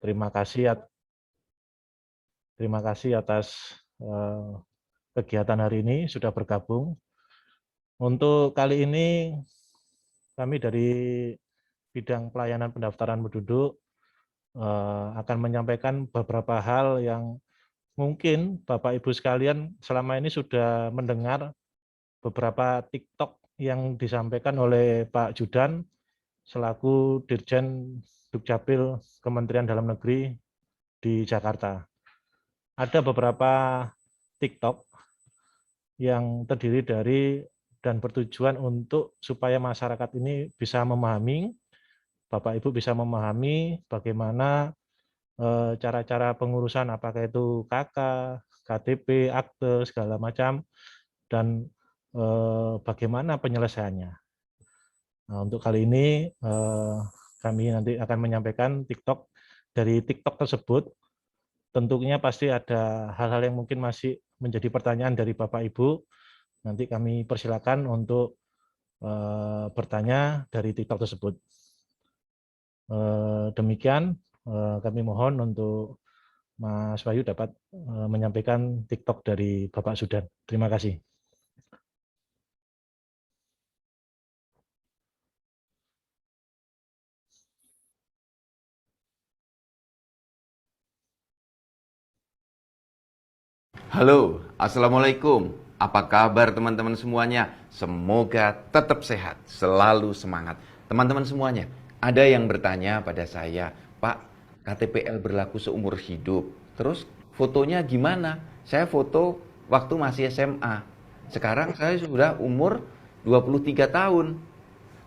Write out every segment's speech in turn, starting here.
Terima kasih atas kegiatan hari ini sudah bergabung. Untuk kali ini kami dari bidang pelayanan pendaftaran penduduk akan menyampaikan beberapa hal yang mungkin Bapak Ibu sekalian selama ini sudah mendengar beberapa TikTok yang disampaikan oleh Pak Judan selaku Dirjen Dukcapil Kementerian Dalam Negeri di Jakarta. Ada beberapa TikTok yang terdiri dari dan bertujuan untuk supaya masyarakat ini bisa memahami, Bapak Ibu bisa memahami bagaimana cara-cara pengurusan, apakah itu KK, KTP, akte, segala macam, dan bagaimana penyelesaiannya. Nah, untuk kali ini kami nanti akan menyampaikan TikTok. Dari TikTok tersebut tentunya pasti ada hal-hal yang mungkin masih menjadi pertanyaan dari Bapak Ibu. Nanti kami persilakan untuk bertanya dari TikTok tersebut. Demikian kami mohon untuk Mas Wahyu dapat menyampaikan TikTok dari Bapak Sudan. Terima kasih. Halo, Assalamualaikum. Apa kabar teman-teman semuanya? Semoga tetap sehat, selalu semangat. Teman-teman semuanya, ada yang bertanya pada saya, Pak, KTPL berlaku seumur hidup. Terus fotonya gimana? Saya foto waktu masih SMA. Sekarang saya sudah umur 23 tahun.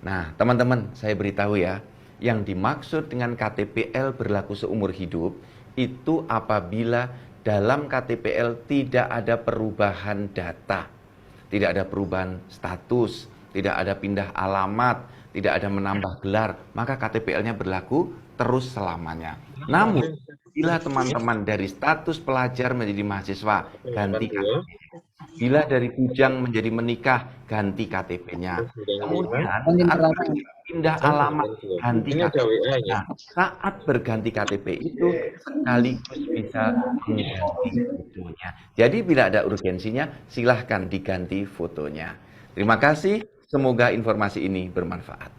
Nah, teman-teman, saya beritahu ya, yang dimaksud dengan KTPL berlaku seumur hidup itu apabila dalam KTPL tidak ada perubahan data, tidak ada perubahan status, tidak ada pindah alamat, tidak ada menambah gelar, maka KTPL-nya berlaku terus selamanya. Namun, bila teman-teman dari status pelajar menjadi mahasiswa, ganti KTP. Bila dari bujang menjadi menikah, ganti KTP-nya. Kemudian saat pindah alamat, ganti KTP. Nah, saat berganti KTP itu sekaligus bisa mengganti fotonya. Jadi bila ada urgensinya, silahkan diganti fotonya. Terima kasih, semoga informasi ini bermanfaat.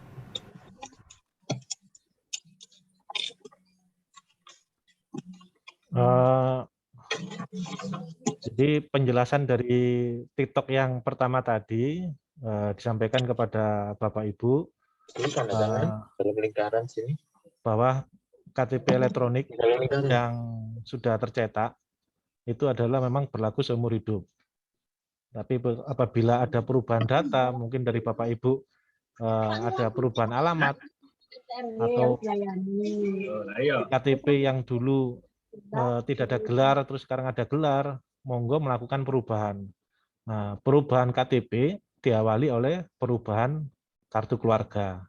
Jadi penjelasan dari TikTok yang pertama tadi disampaikan kepada Bapak Ibu dalam lingkaran sini bahwa KTP elektronik yang sudah tercetak itu adalah memang berlaku seumur hidup. Tapi apabila ada perubahan data, mungkin dari Bapak Ibu ada perubahan alamat atau KTP yang dulu tidak ada gelar, terus sekarang ada gelar, monggo melakukan perubahan. Nah, perubahan KTP diawali oleh perubahan kartu keluarga.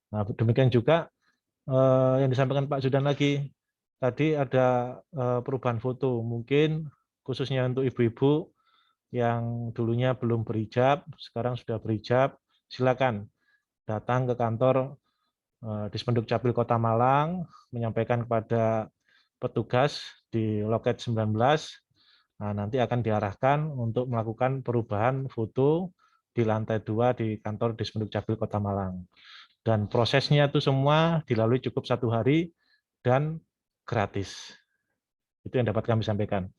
Nah, demikian juga yang disampaikan Pak Zudan lagi, tadi ada perubahan foto, mungkin khususnya untuk ibu-ibu yang dulunya belum berhijab, sekarang sudah berhijab, silakan datang ke kantor Dispenduk Capil Kota Malang, menyampaikan kepada petugas di loket 19, nah, nanti akan diarahkan untuk melakukan perubahan foto di lantai 2 di kantor Dispenduk Capil Kota Malang. Dan prosesnya itu semua dilalui cukup 1 hari dan gratis. Itu yang dapat kami sampaikan.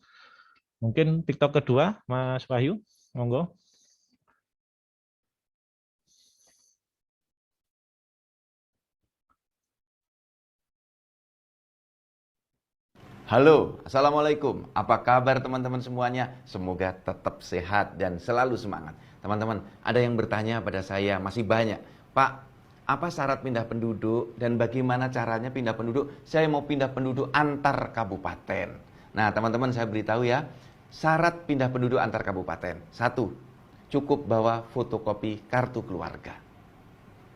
Mungkin TikTok kedua, Mas Wahyu, monggo. Halo, Assalamualaikum. Apa kabar teman-teman semuanya? Semoga tetap sehat dan selalu semangat. Teman-teman, ada yang bertanya pada saya, masih banyak. Pak, apa syarat pindah penduduk dan bagaimana caranya pindah penduduk? Saya mau pindah penduduk antar kabupaten. Nah, teman-teman saya beritahu ya, syarat pindah penduduk antar kabupaten. 1, cukup bawa fotokopi kartu keluarga.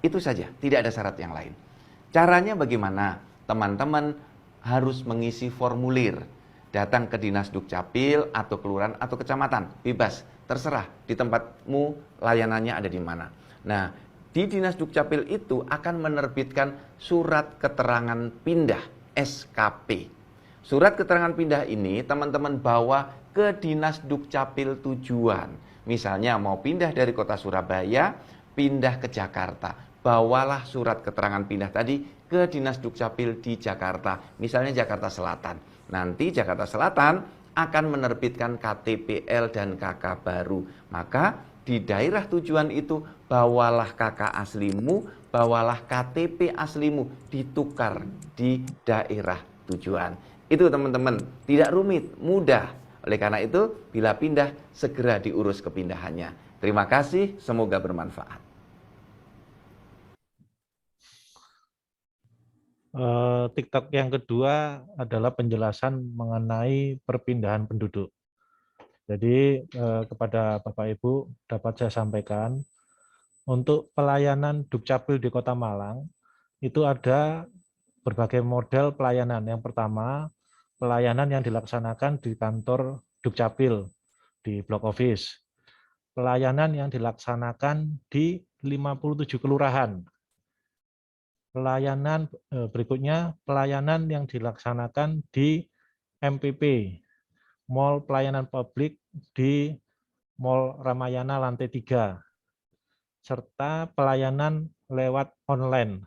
Itu saja, tidak ada syarat yang lain. Caranya bagaimana? Teman-teman harus mengisi formulir. Datang ke Dinas Dukcapil atau kelurahan atau kecamatan, bebas, terserah di tempatmu layanannya ada di mana. Nah, di Dinas Dukcapil itu akan menerbitkan surat keterangan pindah. SKP. Surat keterangan pindah ini teman-teman bawa ke Dinas Dukcapil tujuan. Misalnya mau pindah dari kota Surabaya, pindah ke Jakarta. Bawalah surat keterangan pindah tadi ke Dinas Dukcapil di Jakarta. Misalnya Jakarta Selatan. Nanti Jakarta Selatan akan menerbitkan KTPL dan KK baru. Maka di daerah tujuan itu bawalah KK aslimu, bawalah KTP aslimu, ditukar di daerah tujuan. Itu teman-teman, tidak rumit, mudah. Oleh karena itu, bila pindah, segera diurus kepindahannya. Terima kasih, semoga bermanfaat. TikTok yang kedua adalah penjelasan mengenai perpindahan penduduk. Jadi kepada Bapak Ibu dapat saya sampaikan, untuk pelayanan Dukcapil di Kota Malang, itu ada berbagai model pelayanan. Yang pertama, pelayanan yang dilaksanakan di kantor Dukcapil, di Blok Office. Pelayanan yang dilaksanakan di 57 kelurahan. Pelayanan berikutnya, pelayanan yang dilaksanakan di MPP, Mall Pelayanan Publik di Mall Ramayana lantai 3, serta pelayanan lewat online.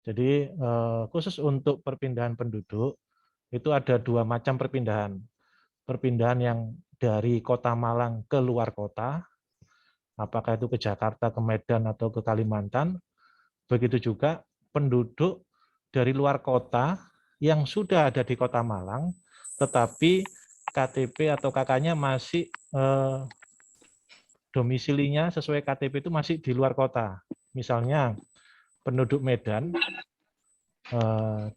Jadi khusus untuk perpindahan penduduk, itu ada dua macam perpindahan. Perpindahan yang dari Kota Malang ke luar kota, apakah itu ke Jakarta, ke Medan, atau ke Kalimantan. Begitu juga penduduk dari luar kota yang sudah ada di Kota Malang, tetapi KTP atau KK-nya masih domisilinya sesuai KTP itu masih di luar kota. Misalnya penduduk Medan,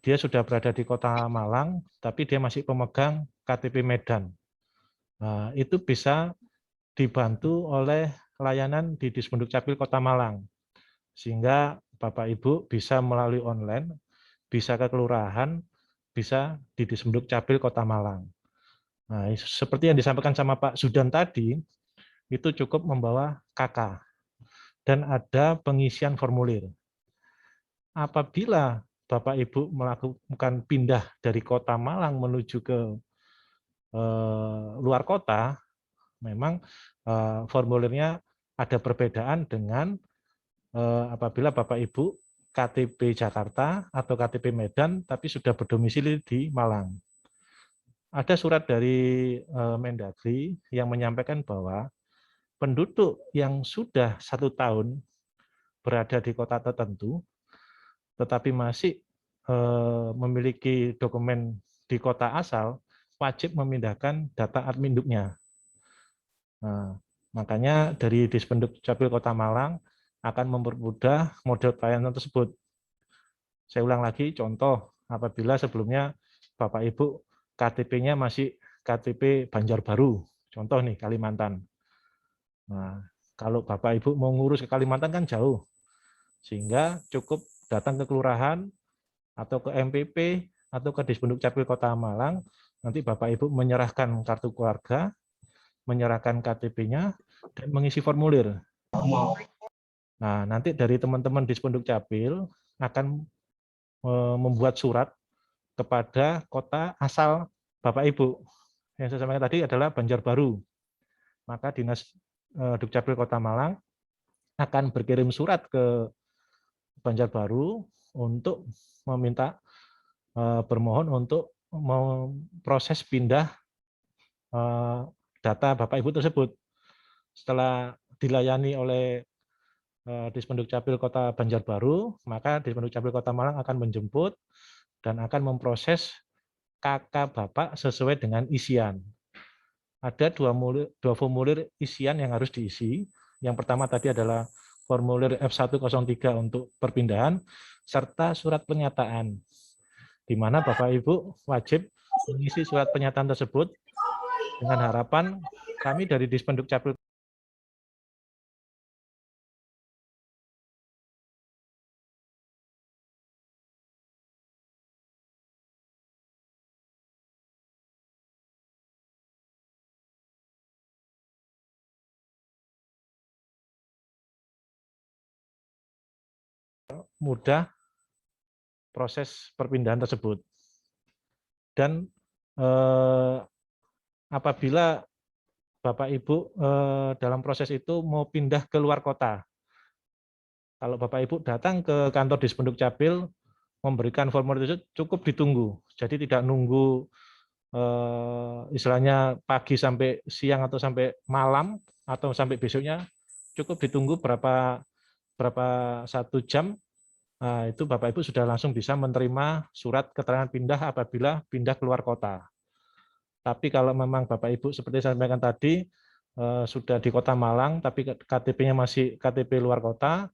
dia sudah berada di Kota Malang, tapi dia masih pemegang KTP Medan. Itu bisa dibantu oleh layanan di Dispenduk Capil Kota Malang. Sehingga Bapak Ibu bisa melalui online, bisa ke kelurahan, bisa di Dispenduk Capil Kota Malang. Nah, seperti yang disampaikan sama Pak Zudan tadi, itu cukup membawa KK dan ada pengisian formulir. Apabila Bapak Ibu melakukan pindah dari Kota Malang menuju ke luar kota, memang formulirnya ada perbedaan dengan apabila Bapak Ibu KTP Jakarta atau KTP Medan, tapi sudah berdomisili di Malang. Ada surat dari Mendagri yang menyampaikan bahwa penduduk yang sudah 1 tahun berada di kota tertentu, tetapi masih memiliki dokumen di kota asal, wajib memindahkan data adminduknya. Nah, makanya dari Dispenduk Capil Kota Malang akan mempermudah model pelayanan tersebut. Saya ulang lagi, contoh apabila sebelumnya Bapak Ibu KTP-nya masih KTP Banjarbaru, contoh nih Kalimantan. Nah, kalau Bapak Ibu mau ngurus ke Kalimantan kan jauh, sehingga cukup datang ke kelurahan atau ke MPP atau ke Dispenduk Capil Kota Malang, nanti Bapak Ibu menyerahkan kartu keluarga, menyerahkan KTP-nya, dan mengisi formulir. Nah, nanti dari teman-teman Dispenduk Capil akan membuat surat kepada kota asal Bapak Ibu. Yang saya sampaikan tadi adalah Banjarbaru. Maka Dinas Dukcapil Kota Malang akan berkirim surat ke Banjarbaru untuk meminta bermohon untuk proses pindah data Bapak Ibu tersebut. Setelah dilayani oleh Dispenduk Capil Kota Banjarbaru, maka Dispenduk Capil Kota Malang akan menjemput dan akan memproses KK Bapak sesuai dengan isian. Ada dua formulir isian yang harus diisi. Yang pertama tadi adalah formulir F103 untuk perpindahan, serta surat pernyataan, di mana Bapak Ibu wajib mengisi surat pernyataan tersebut dengan harapan kami dari Dispenduk Capil mudah proses perpindahan tersebut. Dan apabila Bapak Ibu dalam proses itu mau pindah ke luar kota, kalau Bapak Ibu datang ke kantor Dispenduk Capil memberikan formulir itu cukup ditunggu. Jadi tidak nunggu istilahnya pagi sampai siang atau sampai malam atau sampai besoknya, cukup ditunggu berapa 1 jam. Nah, itu Bapak Ibu sudah langsung bisa menerima surat keterangan pindah apabila pindah keluar kota. Tapi kalau memang Bapak Ibu seperti saya sampaikan tadi sudah di Kota Malang tapi KTP-nya masih KTP luar kota,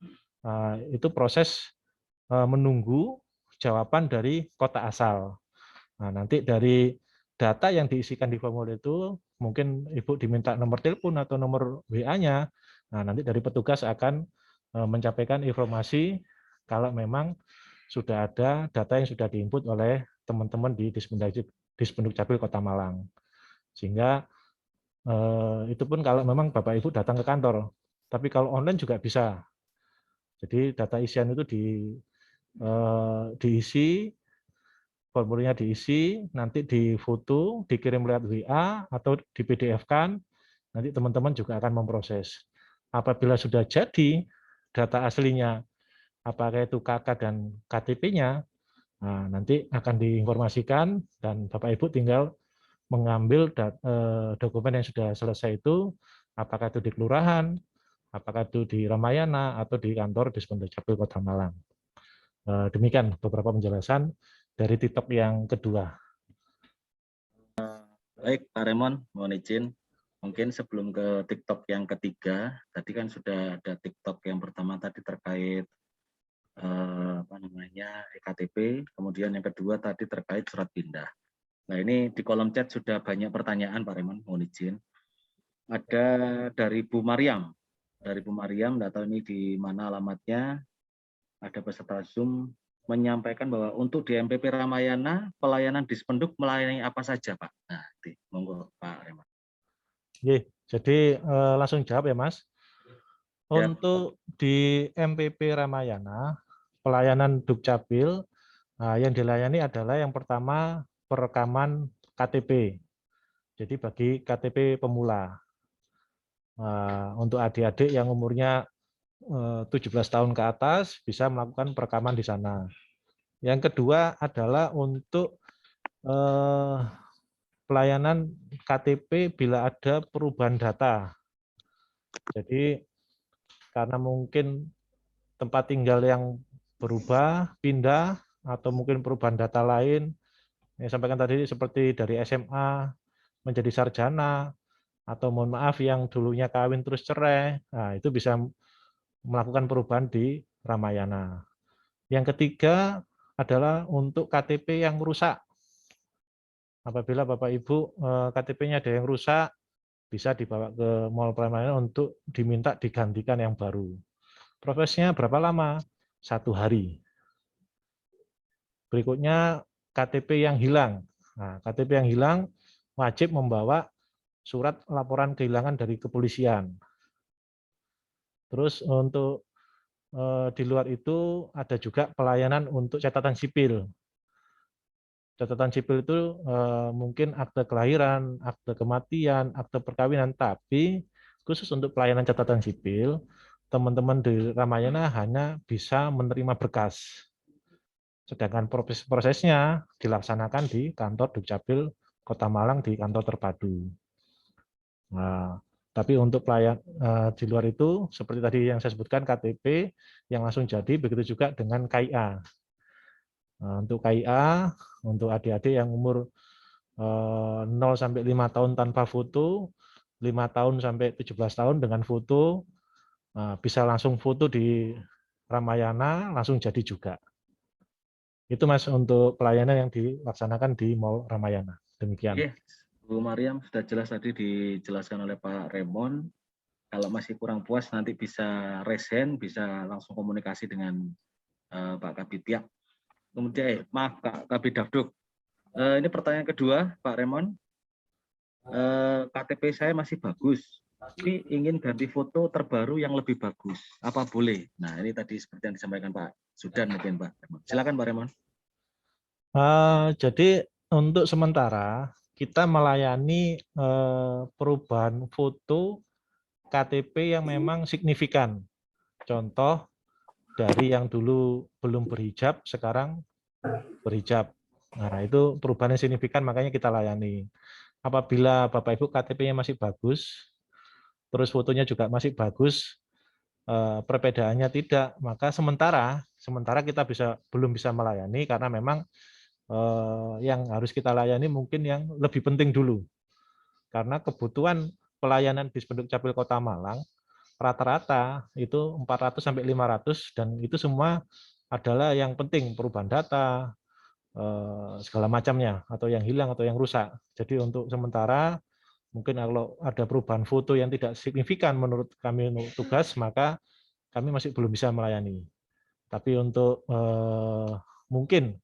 itu proses menunggu jawaban dari kota asal. Nah, nanti dari data yang diisikan di formulir itu mungkin Ibu diminta nomor telepon atau nomor WA-nya. Nah, nanti dari petugas akan menyampaikan informasi kalau memang sudah ada data yang sudah diinput oleh teman-teman di Dispenduk Capil Kota Malang. Sehingga itu pun kalau memang Bapak Ibu datang ke kantor. Tapi kalau online juga bisa. Jadi data isian itu diisi, formulirnya diisi, nanti difoto, dikirim lewat WA atau di PDF-kan, nanti teman-teman juga akan memproses. Apabila sudah jadi data aslinya, apakah itu KK dan KTP-nya, nah, nanti akan diinformasikan dan Bapak Ibu tinggal mengambil dokumen yang sudah selesai itu, apakah itu di kelurahan, apakah itu di Ramayana atau di kantor Dispenduk Capil Kota Malang. Demikian beberapa penjelasan dari TikTok yang kedua. Baik, Pak Remon, mohon izin. Mungkin sebelum ke TikTok yang ketiga, tadi kan sudah ada TikTok yang pertama tadi terkait EKTP, kemudian yang kedua tadi terkait surat pindah. Nah, ini di kolom chat sudah banyak pertanyaan, Pak Remon, mohon izin. Ada dari Bu Mariam. Dari Bu Mariam, nggak tahu ini di mana alamatnya. Ada peserta Zoom menyampaikan bahwa untuk di MPP Ramayana, pelayanan Dispenduk melayani apa saja, Pak? Nah, monggo Pak Remon. Jadi langsung jawab ya, Mas. Untuk di MPP Ramayana, pelayanan Dukcapil, yang dilayani adalah yang pertama perekaman KTP. Jadi bagi KTP pemula. Untuk adik-adik yang umurnya 17 tahun ke atas bisa melakukan perekaman di sana. Yang kedua adalah untuk pelayanan KTP bila ada perubahan data. Jadi karena mungkin tempat tinggal yang berubah, pindah, atau mungkin perubahan data lain, yang sampaikan tadi seperti dari SMA menjadi sarjana, atau mohon maaf yang dulunya kawin terus cerai, nah, itu bisa melakukan perubahan di Ramayana. Yang ketiga adalah untuk KTP yang rusak. Apabila Bapak Ibu KTP-nya ada yang rusak, bisa dibawa ke Mall Ramayana untuk diminta digantikan yang baru. Prosesnya berapa lama? 1 hari. Berikutnya KTP yang hilang. Nah, KTP yang hilang wajib membawa surat laporan kehilangan dari kepolisian. Terus untuk di luar itu ada juga pelayanan untuk catatan sipil. Catatan sipil itu mungkin akte kelahiran, akte kematian, akte perkawinan, tapi khusus untuk pelayanan catatan sipil, teman-teman di Ramayana hanya bisa menerima berkas. Sedangkan prosesnya dilaksanakan di kantor Dukcapil Kota Malang di kantor terpadu. Nah, tapi untuk pelayan di luar itu, seperti tadi yang saya sebutkan KTP yang langsung jadi, begitu juga dengan KIA. Nah, untuk KIA, untuk adik-adik yang umur 0 sampai 5 tahun tanpa foto, 5 tahun sampai 17 tahun dengan foto, bisa langsung foto di Ramayana, langsung jadi juga. Itu Mas untuk pelayanan yang dilaksanakan di Mall Ramayana. Demikian. Oke, Bu Mariam sudah jelas tadi dijelaskan oleh Pak Remon. Kalau masih kurang puas nanti bisa raise hand, bisa langsung komunikasi dengan Pak Kabid. Kemudian, maaf Kak Kabid Dafduk. Ini pertanyaan kedua, Pak Remon. KTP saya masih bagus, tapi ingin ganti foto terbaru yang lebih bagus. Apa boleh? Nah, ini tadi seperti yang disampaikan Pak Sudan mungkin Pak Remon. Silakan Pak Remon. Jadi untuk sementara kita melayani perubahan foto KTP yang memang signifikan. Contoh dari yang dulu belum berhijab, sekarang berhijab. Nah, itu perubahan yang signifikan, makanya kita layani. Apabila Bapak Ibu KTP-nya masih bagus, terus fotonya juga masih bagus, perbedaannya tidak, maka sementara kita belum bisa melayani karena memang yang harus kita layani mungkin yang lebih penting dulu. Karena kebutuhan pelayanan Dispenduk Capil Kota Malang rata-rata itu 400 sampai 500 dan itu semua adalah yang penting, perubahan data, segala macamnya, atau yang hilang atau yang rusak. Jadi untuk sementara mungkin kalau ada perubahan foto yang tidak signifikan menurut kami untuk tugas, maka kami masih belum bisa melayani. Tapi untuk mungkin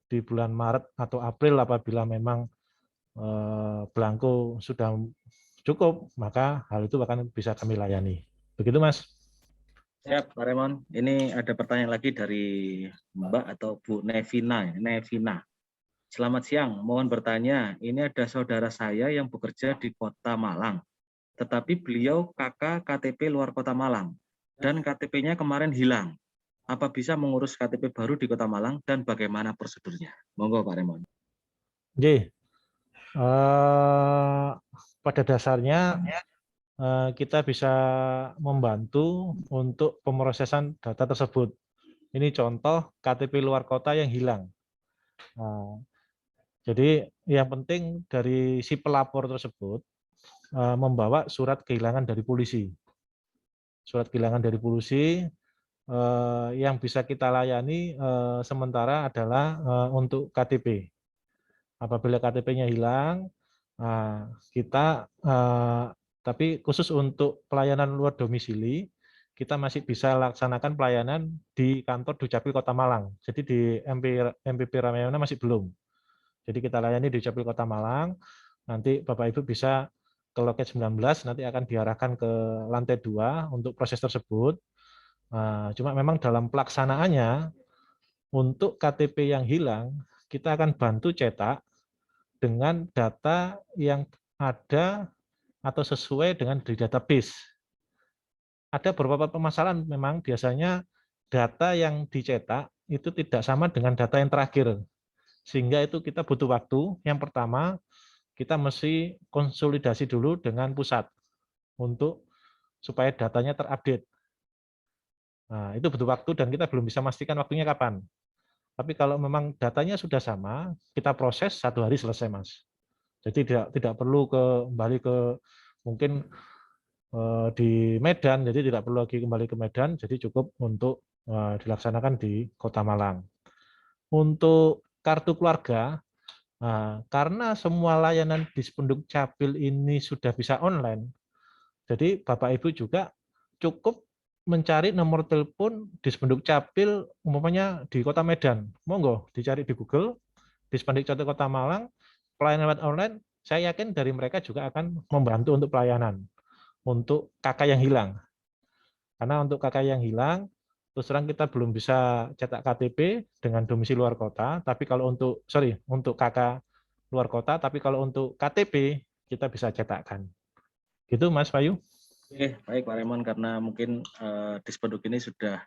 di bulan Maret atau April apabila memang belangko sudah cukup, maka hal itu akan bisa kami layani. Begitu, Mas. Siap, Pak Raymond. Ini ada pertanyaan lagi dari Mbak atau Bu Nevina. Nevina. Selamat siang, mohon bertanya. Ini ada saudara saya yang bekerja di Kota Malang, tetapi beliau kakak KTP luar Kota Malang dan KTP-nya kemarin hilang. Apa bisa mengurus KTP baru di Kota Malang dan bagaimana prosedurnya? Monggo Pak Raymond. J. Pada dasarnya kita bisa membantu untuk pemrosesan data tersebut. Ini contoh KTP luar kota yang hilang. Nah, jadi yang penting dari si pelapor tersebut membawa surat kehilangan dari polisi. Surat kehilangan dari polisi yang bisa kita layani sementara adalah untuk KTP. Apabila KTP-nya hilang, kita tapi khusus untuk pelayanan luar domisili, kita masih bisa laksanakan pelayanan di kantor Dukcapil Kota Malang. Jadi di MPP Ramayana masih belum. Jadi kita layani di Dukcapil Kota Malang, nanti Bapak Ibu bisa ke loket 19, nanti akan diarahkan ke lantai 2 untuk proses tersebut. Cuma memang dalam pelaksanaannya, untuk KTP yang hilang, kita akan bantu cetak dengan data yang ada atau sesuai dengan di database. Ada beberapa permasalahan memang biasanya data yang dicetak itu tidak sama dengan data yang terakhir. Sehingga itu kita butuh waktu. Yang pertama, kita mesti konsolidasi dulu dengan pusat untuk supaya datanya terupdate. Nah, itu butuh waktu dan kita belum bisa memastikan waktunya kapan. Tapi kalau memang datanya sudah sama, kita proses 1 hari selesai, Mas. Jadi tidak perlu kembali ke mungkin di Medan, jadi tidak perlu lagi kembali ke Medan, jadi cukup untuk dilaksanakan di Kota Malang. Untuk kartu keluarga, karena semua layanan Dispenduk Capil ini sudah bisa online, jadi Bapak Ibu juga cukup mencari nomor telepon Dispenduk Capil umpamanya di Kota Medan. Monggo dicari di Google, Dispenduk Capil Kota Malang, pelayanan online, saya yakin dari mereka juga akan membantu untuk pelayanan untuk kakak yang hilang. Karena untuk kakak yang hilang, terus terang kita belum bisa cetak KTP dengan domisili luar kota, tapi kalau untuk kakak luar kota, tapi kalau untuk KTP kita bisa cetakkan. Gitu Mas Bayu. Oke, baik Pak Raymond, karena mungkin Dispenduk ini sudah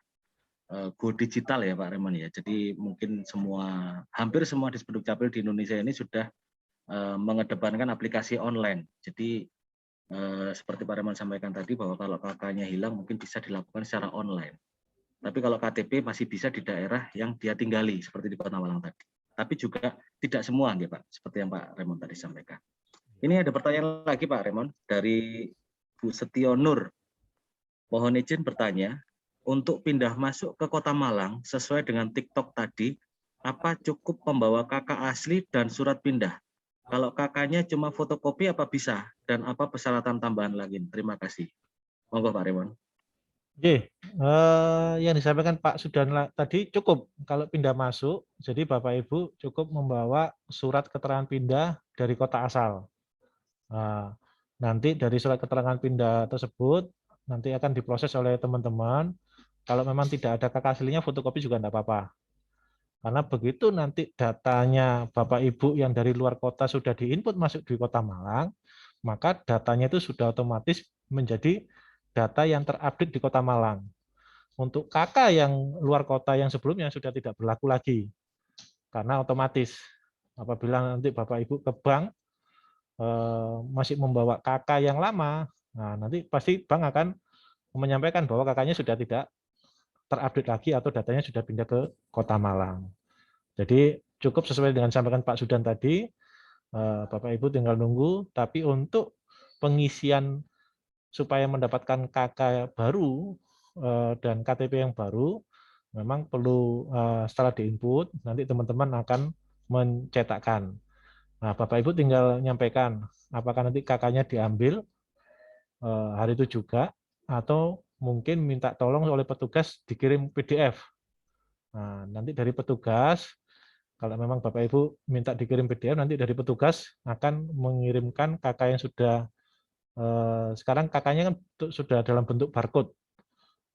go digital ya Pak Raymond ya. Jadi mungkin hampir semua Dispenduk Capil di Indonesia ini sudah mengedepankan aplikasi online. Jadi seperti Pak Raymond sampaikan tadi bahwa kalau kakaknya hilang mungkin bisa dilakukan secara online. Tapi kalau KTP masih bisa di daerah yang dia tinggali seperti di Kota Malang tadi. Tapi juga tidak semua ya Pak, seperti yang Pak Raymond tadi sampaikan. Ini ada pertanyaan lagi Pak Raymond dari Bu Setio Nur. Mohon izin bertanya, untuk pindah masuk ke Kota Malang sesuai dengan TikTok tadi, apa cukup membawa kakak asli dan surat pindah? Kalau kakaknya cuma fotokopi apa bisa? Dan apa persyaratan tambahan lagi? Terima kasih. Monggo Pak Raymond. Yang disampaikan Pak Sudan tadi cukup kalau pindah masuk, jadi Bapak Ibu cukup membawa surat keterangan pindah dari kota asal. Nanti dari surat keterangan pindah tersebut nanti akan diproses oleh teman-teman. Kalau memang tidak ada kakak aslinya, fotokopi juga tidak apa-apa. Karena begitu nanti datanya Bapak Ibu yang dari luar kota sudah diinput masuk di Kota Malang, maka datanya itu sudah otomatis menjadi data yang terupdate di Kota Malang. Untuk KK yang luar kota yang sebelumnya sudah tidak berlaku lagi. Karena otomatis apabila nanti Bapak Ibu ke bank masih membawa KK yang lama, nah nanti pasti bank akan menyampaikan bahwa KK-nya sudah tidak terupdate lagi atau datanya sudah pindah ke Kota Malang. Jadi cukup sesuai dengan sampaikan Pak Sudan tadi, Bapak Ibu tinggal nunggu, tapi untuk pengisian supaya mendapatkan KK baru dan KTP yang baru, memang perlu setelah diinput, nanti teman-teman akan mencetakkan. Nah, Bapak Ibu tinggal nyampaikan apakah nanti KK-nya diambil hari itu juga, atau mungkin minta tolong oleh petugas dikirim PDF. Nah, nanti dari petugas, kalau memang Bapak Ibu minta dikirim PDF, nanti dari petugas akan mengirimkan KK yang sudah, sekarang KK-nya kan sudah dalam bentuk barcode.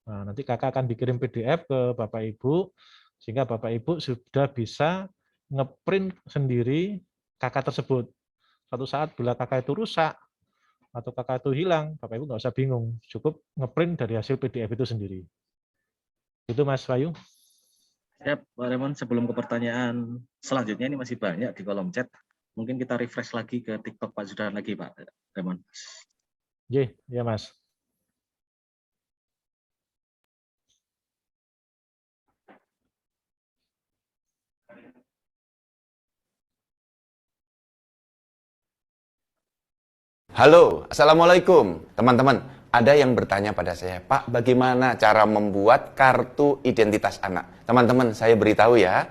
Nah, nanti KK akan dikirim PDF ke Bapak Ibu, sehingga Bapak Ibu sudah bisa ngeprint sendiri KK tersebut. Suatu saat bila KK itu rusak, atau KK itu hilang, Bapak Ibu nggak usah bingung, cukup ngeprint dari hasil PDF itu sendiri. Itu Mas Wayu. Siap, Pak Raymond. Sebelum ke pertanyaan selanjutnya, ini masih banyak di kolom chat. Mungkin kita refresh lagi ke TikTok Pak Sudan lagi, Pak Raymond. Ya Mas. Halo, Assalamualaikum. Teman-teman, ada yang bertanya pada saya, Pak, bagaimana cara membuat kartu identitas anak? Teman-teman, saya beritahu ya,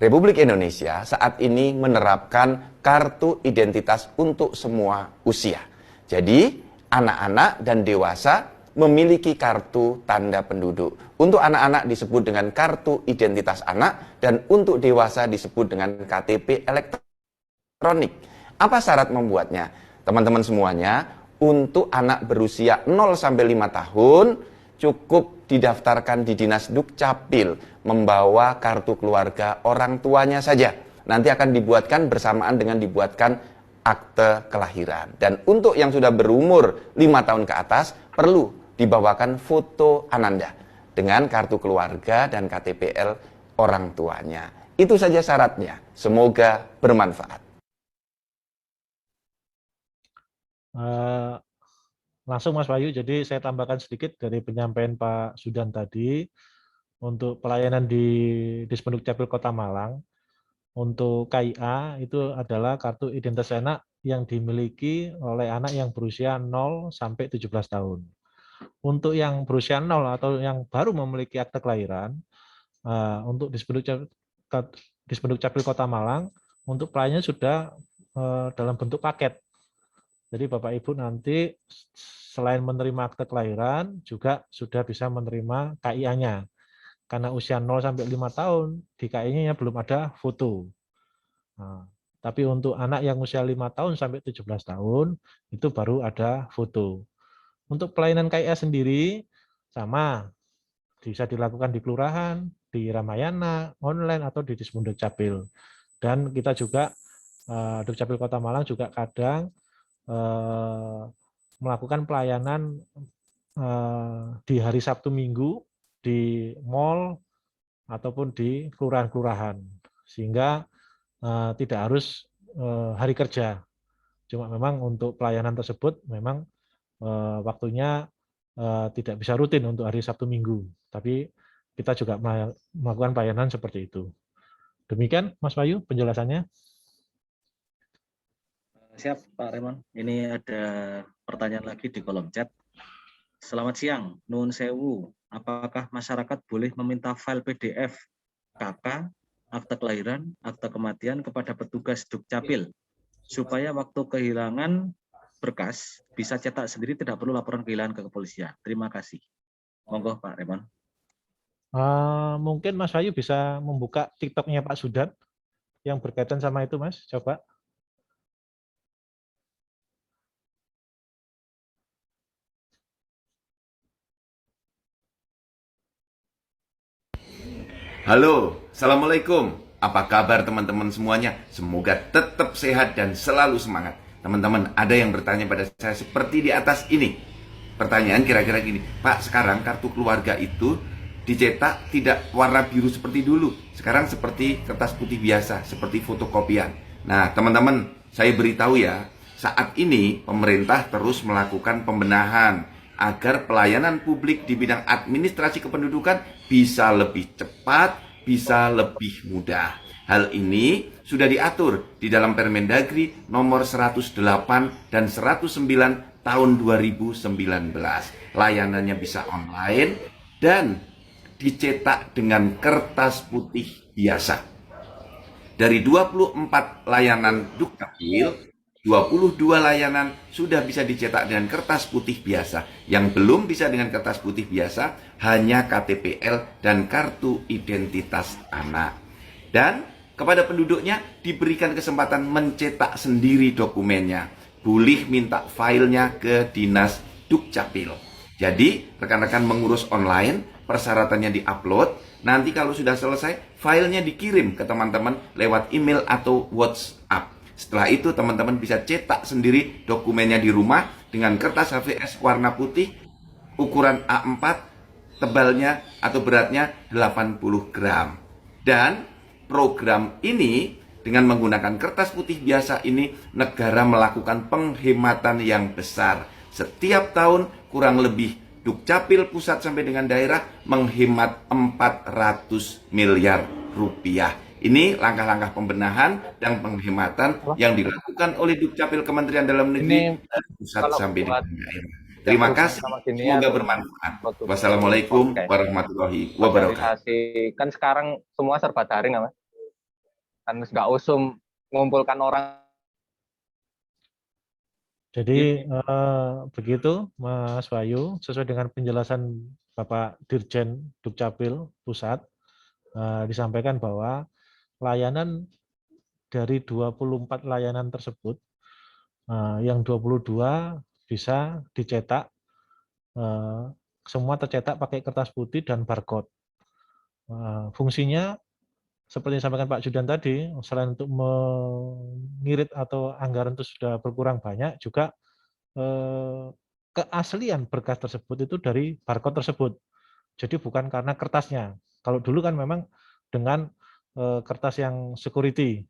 Republik Indonesia saat ini menerapkan kartu identitas untuk semua usia. Jadi, anak-anak dan dewasa memiliki kartu tanda penduduk. Untuk anak-anak disebut dengan kartu identitas anak, dan untuk dewasa disebut dengan KTP elektronik. Apa syarat membuatnya? Teman-teman semuanya, untuk anak berusia 0 sampai 5 tahun cukup didaftarkan di Dinas Dukcapil membawa kartu keluarga orang tuanya saja. Nanti akan dibuatkan bersamaan dengan dibuatkan akte kelahiran. Dan untuk yang sudah berumur 5 tahun ke atas perlu dibawakan foto Ananda dengan kartu keluarga dan KTPL orang tuanya. Itu saja syaratnya. Semoga bermanfaat. Langsung Mas Bayu, jadi saya tambahkan sedikit dari penyampaian Pak Sudan tadi. Untuk pelayanan di Dispenduk Kota Malang, untuk KIA itu adalah kartu identitas anak yang dimiliki oleh anak yang berusia 0 sampai 17 tahun. Untuk yang berusia 0 atau yang baru memiliki akte kelahiran, untuk Dispenduk Capil Kota Malang, untuk pelayanannya sudah dalam bentuk paket. Jadi Bapak Ibu nanti selain menerima akte kelahiran, juga sudah bisa menerima KIA-nya. Karena usia 0 sampai 5 tahun, di KIA-nya belum ada foto. Nah, tapi untuk anak yang usia 5 tahun sampai 17 tahun, itu baru ada foto. Untuk pelayanan KIA sendiri, sama. Bisa dilakukan di kelurahan, di Ramayana, online, atau di Dispenduk Capil. Dan kita juga, Dukcapil Kota Malang juga kadang melakukan pelayanan di hari Sabtu Minggu di mal ataupun di kelurahan-kelurahan, sehingga tidak harus hari kerja. Cuma memang untuk pelayanan tersebut memang waktunya tidak bisa rutin untuk hari Sabtu Minggu, tapi kita juga melakukan pelayanan seperti itu. Demikian Mas Bayu penjelasannya. Siap Pak Raymond. Ini ada pertanyaan lagi di kolom chat. Selamat siang, Nuhun Sewu. Apakah masyarakat boleh meminta file PDF KK, akte kelahiran, akte kematian kepada petugas Dukcapil supaya waktu kehilangan berkas bisa cetak sendiri, tidak perlu laporan kehilangan ke kepolisian. Terima kasih. Monggo Pak Raymond. Mungkin Mas Bayu bisa membuka TikTok-nya Pak Sudan yang berkaitan sama itu, Mas. Coba. Halo, Assalamualaikum. Apa kabar teman-teman semuanya? Semoga tetap sehat dan selalu semangat. Teman-teman, ada yang bertanya pada saya seperti di atas ini. Pertanyaan kira-kira gini, Pak, sekarang kartu keluarga itu dicetak tidak warna biru seperti dulu. Sekarang seperti kertas putih biasa, seperti fotokopian. Nah, teman-teman, saya beritahu ya, saat ini pemerintah terus melakukan pembenahan agar pelayanan publik di bidang administrasi kependudukan bisa lebih cepat, bisa lebih mudah. Hal ini sudah diatur di dalam Permendagri nomor 108 dan 109 tahun 2019. Layanannya bisa online dan dicetak dengan kertas putih biasa. Dari 24 layanan Dukcapil, 22 layanan sudah bisa dicetak dengan kertas putih biasa. Yang belum bisa dengan kertas putih biasa hanya KTPL dan kartu identitas anak. Dan kepada penduduknya diberikan kesempatan mencetak sendiri dokumennya. Boleh minta filenya ke Dinas Dukcapil. Jadi rekan-rekan mengurus online, persyaratannya diupload. Nanti kalau sudah selesai, filenya dikirim ke teman-teman lewat email atau WhatsApp. Setelah itu teman-teman bisa cetak sendiri dokumennya di rumah dengan kertas HVS warna putih, ukuran A4, tebalnya atau beratnya 80 gram. Dan program ini dengan menggunakan kertas putih biasa ini, negara melakukan penghematan yang besar. Setiap tahun kurang lebih Dukcapil pusat sampai dengan daerah menghemat 400 miliar rupiah. Ini langkah-langkah pembenahan dan penghematan yang dilakukan oleh Dukcapil Kementerian Dalam Negeri dari pusat sampai dengan daerah. Terima kasih, semoga bermanfaat. Wassalamualaikum warahmatullahi wabarakatuh. Kan sekarang semua serba daring, Mas. Kan nggak usum mengumpulkan orang. Jadi begitu Mas Bayu, sesuai dengan penjelasan Bapak Dirjen Dukcapil Pusat, disampaikan bahwa layanan dari 24 layanan tersebut, yang 22 bisa dicetak, semua tercetak pakai kertas putih dan barcode. Fungsinya seperti yang disampaikan Pak Judan tadi, selain untuk mengirit atau anggaran itu sudah berkurang banyak, juga keaslian berkas tersebut itu dari barcode tersebut. Jadi bukan karena kertasnya. Kalau dulu kan memang dengan kertas yang security.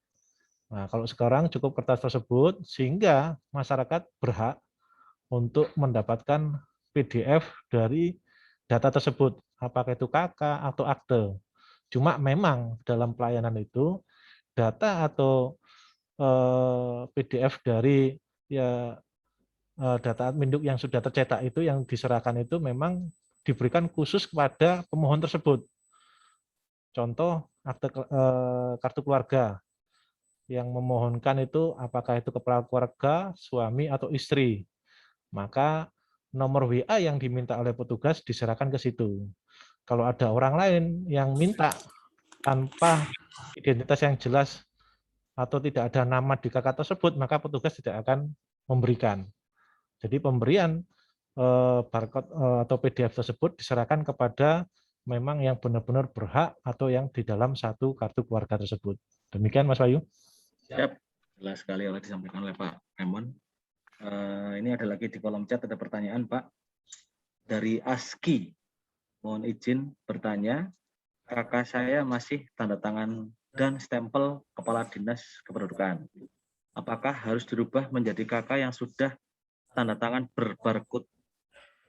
Nah, kalau sekarang cukup kertas tersebut sehingga masyarakat berhak untuk mendapatkan PDF dari data tersebut, apakah itu KK atau akte. Cuma memang dalam pelayanan itu data atau PDF dari ya data admin yang sudah tercetak itu yang diserahkan itu memang diberikan khusus kepada pemohon tersebut. Contoh akte kartu keluarga yang memohonkan itu apakah itu kepala keluarga, suami atau istri. Maka nomor WA yang diminta oleh petugas diserahkan ke situ. Kalau ada orang lain yang minta tanpa identitas yang jelas atau tidak ada nama di KK tersebut, maka petugas tidak akan memberikan. Jadi pemberian barcode atau PDF tersebut diserahkan kepada memang yang benar-benar berhak atau yang di dalam satu kartu keluarga tersebut. Demikian Mas Bayu. Siap, jelas sekali oleh disampaikan oleh Pak Raymond. Ini ada lagi di kolom chat ada pertanyaan Pak dari ASKI. Mohon izin bertanya, kakak saya masih tanda tangan dan stempel Kepala Dinas Kependudukan. Apakah harus dirubah menjadi kakak yang sudah tanda tangan berbarcode?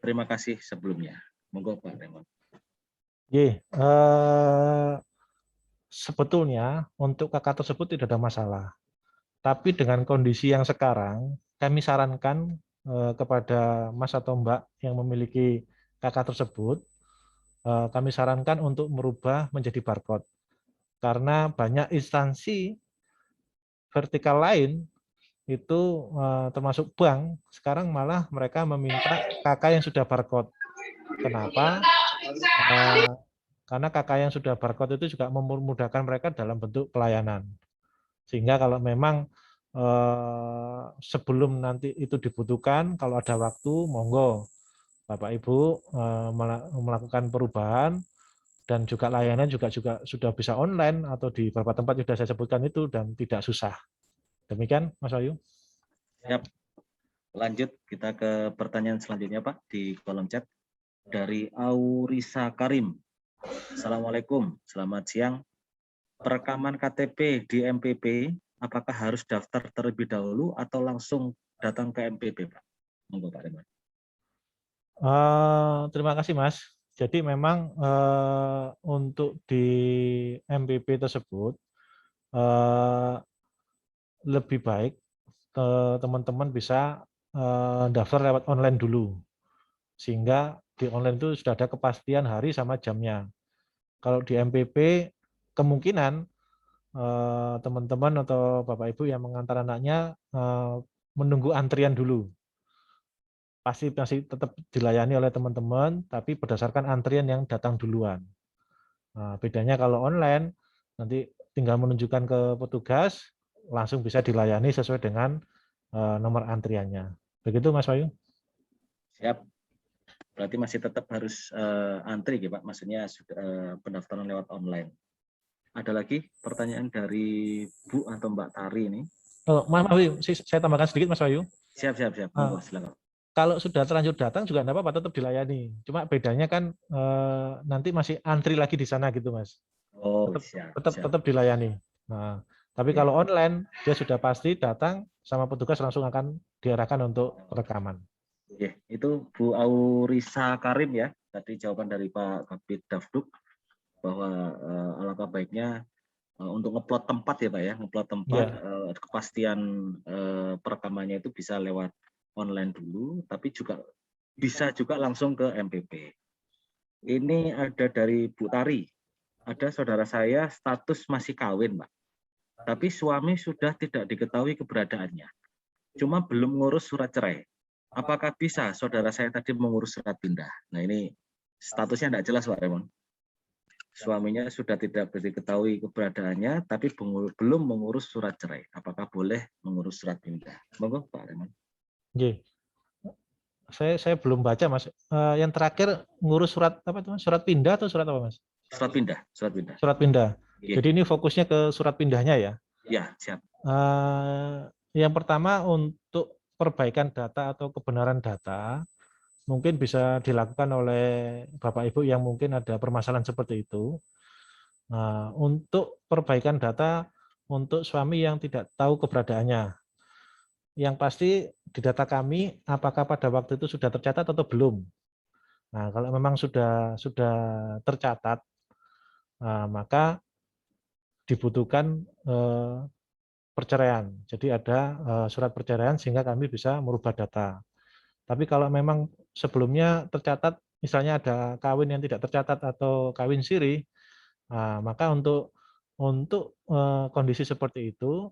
Terima kasih sebelumnya. Monggo Pak Raymond. Sebetulnya untuk kakak tersebut tidak ada masalah. Tapi dengan kondisi yang sekarang, kami sarankan kepada Mas atau Mbak yang memiliki kakak tersebut, kami sarankan untuk merubah menjadi barcode. Karena banyak instansi vertikal lain itu termasuk bank, sekarang malah mereka meminta kakak yang sudah barcode. Kenapa? Karena kakak yang sudah barcode itu juga memudahkan mereka dalam bentuk pelayanan. Sehingga kalau memang sebelum nanti itu dibutuhkan, kalau ada waktu, monggo Bapak Ibu melakukan perubahan dan juga layanan juga sudah bisa online atau di beberapa tempat sudah saya sebutkan itu dan tidak susah. Demikian Mas Wahyu. Siap. Lanjut kita ke pertanyaan selanjutnya Pak di kolom chat dari Aurisa Karim. Assalamualaikum, selamat siang. Perekaman KTP di MPP apakah harus daftar terlebih dahulu atau langsung datang ke MPP Pak? Monggo Pak Reman. Terima kasih Mas. Jadi memang untuk di MPP tersebut lebih baik teman-teman bisa daftar lewat online dulu, sehingga di online itu sudah ada kepastian hari sama jamnya. Kalau di MPP kemungkinan teman-teman atau Bapak Ibu yang mengantar anaknya menunggu antrian dulu. Pasti masih tetap dilayani oleh teman-teman, tapi berdasarkan antrian yang datang duluan. Nah, bedanya kalau online, nanti tinggal menunjukkan ke petugas, langsung bisa dilayani sesuai dengan nomor antriannya. Begitu Mas Wahyu? Siap. Berarti masih tetap harus antri ya Pak, maksudnya pendaftaran lewat online. Ada lagi pertanyaan dari Bu atau Mbak Tari ini? Oh, Mas Wahyu, saya tambahkan sedikit Mas Wahyu. Siap. Monggo, silakan. Kalau sudah terlanjur datang juga enggak apa-apa, tetap dilayani. Cuma bedanya kan nanti masih antri lagi di sana gitu, Mas. Oh, Tetap dilayani. Nah, tapi kalau online dia sudah pasti datang sama petugas langsung akan diarahkan untuk perekaman. Itu Bu Aurisa Karim ya. Tadi jawaban dari Pak Kabid Dafduk bahwa alangkah baiknya untuk ngeplot tempat ya Pak ya, ngeplot tempat kepastian perekamannya itu bisa lewat online dulu, tapi juga bisa juga langsung ke MPP. Ini ada dari Bu Tari. Ada saudara saya status masih kawin, Pak. Tapi suami sudah tidak diketahui keberadaannya. Cuma belum ngurus surat cerai. Apakah bisa saudara saya tadi mengurus surat pindah? Nah ini statusnya tidak jelas Pak Raymond. Suaminya sudah tidak diketahui keberadaannya, tapi belum mengurus surat cerai. Apakah boleh mengurus surat pindah? Monggo Pak Raymond. Saya belum baca Mas. Yang terakhir ngurus surat apa itu Mas? Surat pindah atau surat apa Mas? Surat pindah. Surat pindah. Jadi ini fokusnya ke surat pindahnya ya? Ya, siap. Yang pertama untuk perbaikan data atau kebenaran data mungkin bisa dilakukan oleh Bapak Ibu yang mungkin ada permasalahan seperti itu. Untuk perbaikan data untuk suami yang tidak tahu keberadaannya. Yang pasti di data kami apakah pada waktu itu sudah tercatat atau belum. Nah, kalau memang sudah tercatat, maka dibutuhkan perceraian. Jadi ada surat perceraian sehingga kami bisa merubah data. Tapi kalau memang sebelumnya tercatat, misalnya ada kawin yang tidak tercatat atau kawin siri, maka untuk kondisi seperti itu,